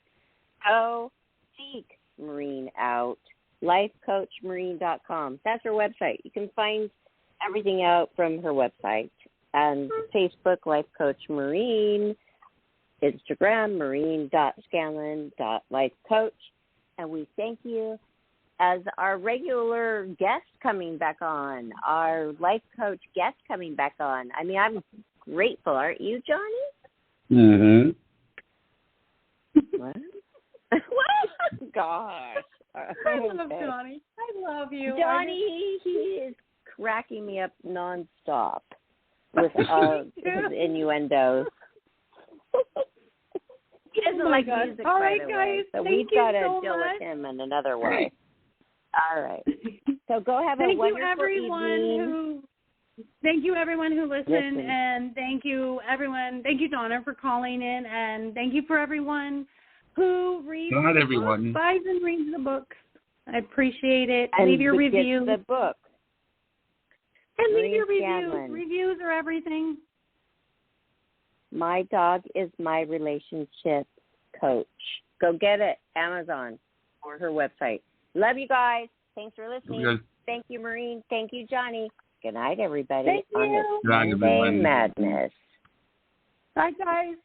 Speaker 4: go seek Maureen out, lifecoachmaureen.com. That's her website. You can find everything out from her website. And Facebook, Life Coach Maureen, Instagram, maureen.scanlan.lifecoach. And we thank you as our regular guest coming back on, our life coach guest coming back on. I mean, I'm grateful. Aren't you, Johnny?
Speaker 2: Mm-hmm.
Speaker 4: What? Gosh.
Speaker 3: I love Johnny. I love you.
Speaker 4: Johnny, he is cracking me up nonstop with his innuendos. He doesn't like music,
Speaker 3: all right,
Speaker 4: by the
Speaker 3: guys,
Speaker 4: way, so we've got to deal with him in another way. All right. So go have a wonderful evening.
Speaker 3: Thank you, everyone who listened, and thank you, everyone. Thank you, Donna, for calling in, and thank you for everyone who reads buys and reads the books. I appreciate it.
Speaker 4: And
Speaker 3: leave your reviews.
Speaker 4: The book.
Speaker 3: And leave your reviews.
Speaker 4: Scanlan.
Speaker 3: Reviews are everything.
Speaker 4: My Dog is My Relationship Coach. Go get it, Amazon or her website. Love you guys. Thanks for listening.
Speaker 2: Okay.
Speaker 4: Thank you, Maureen. Thank you, Johnny. Good night, everybody.
Speaker 3: Thank
Speaker 4: On
Speaker 3: you.
Speaker 4: this
Speaker 2: Good night,
Speaker 4: Sunday
Speaker 2: everyone.
Speaker 4: Madness.
Speaker 3: Bye, guys.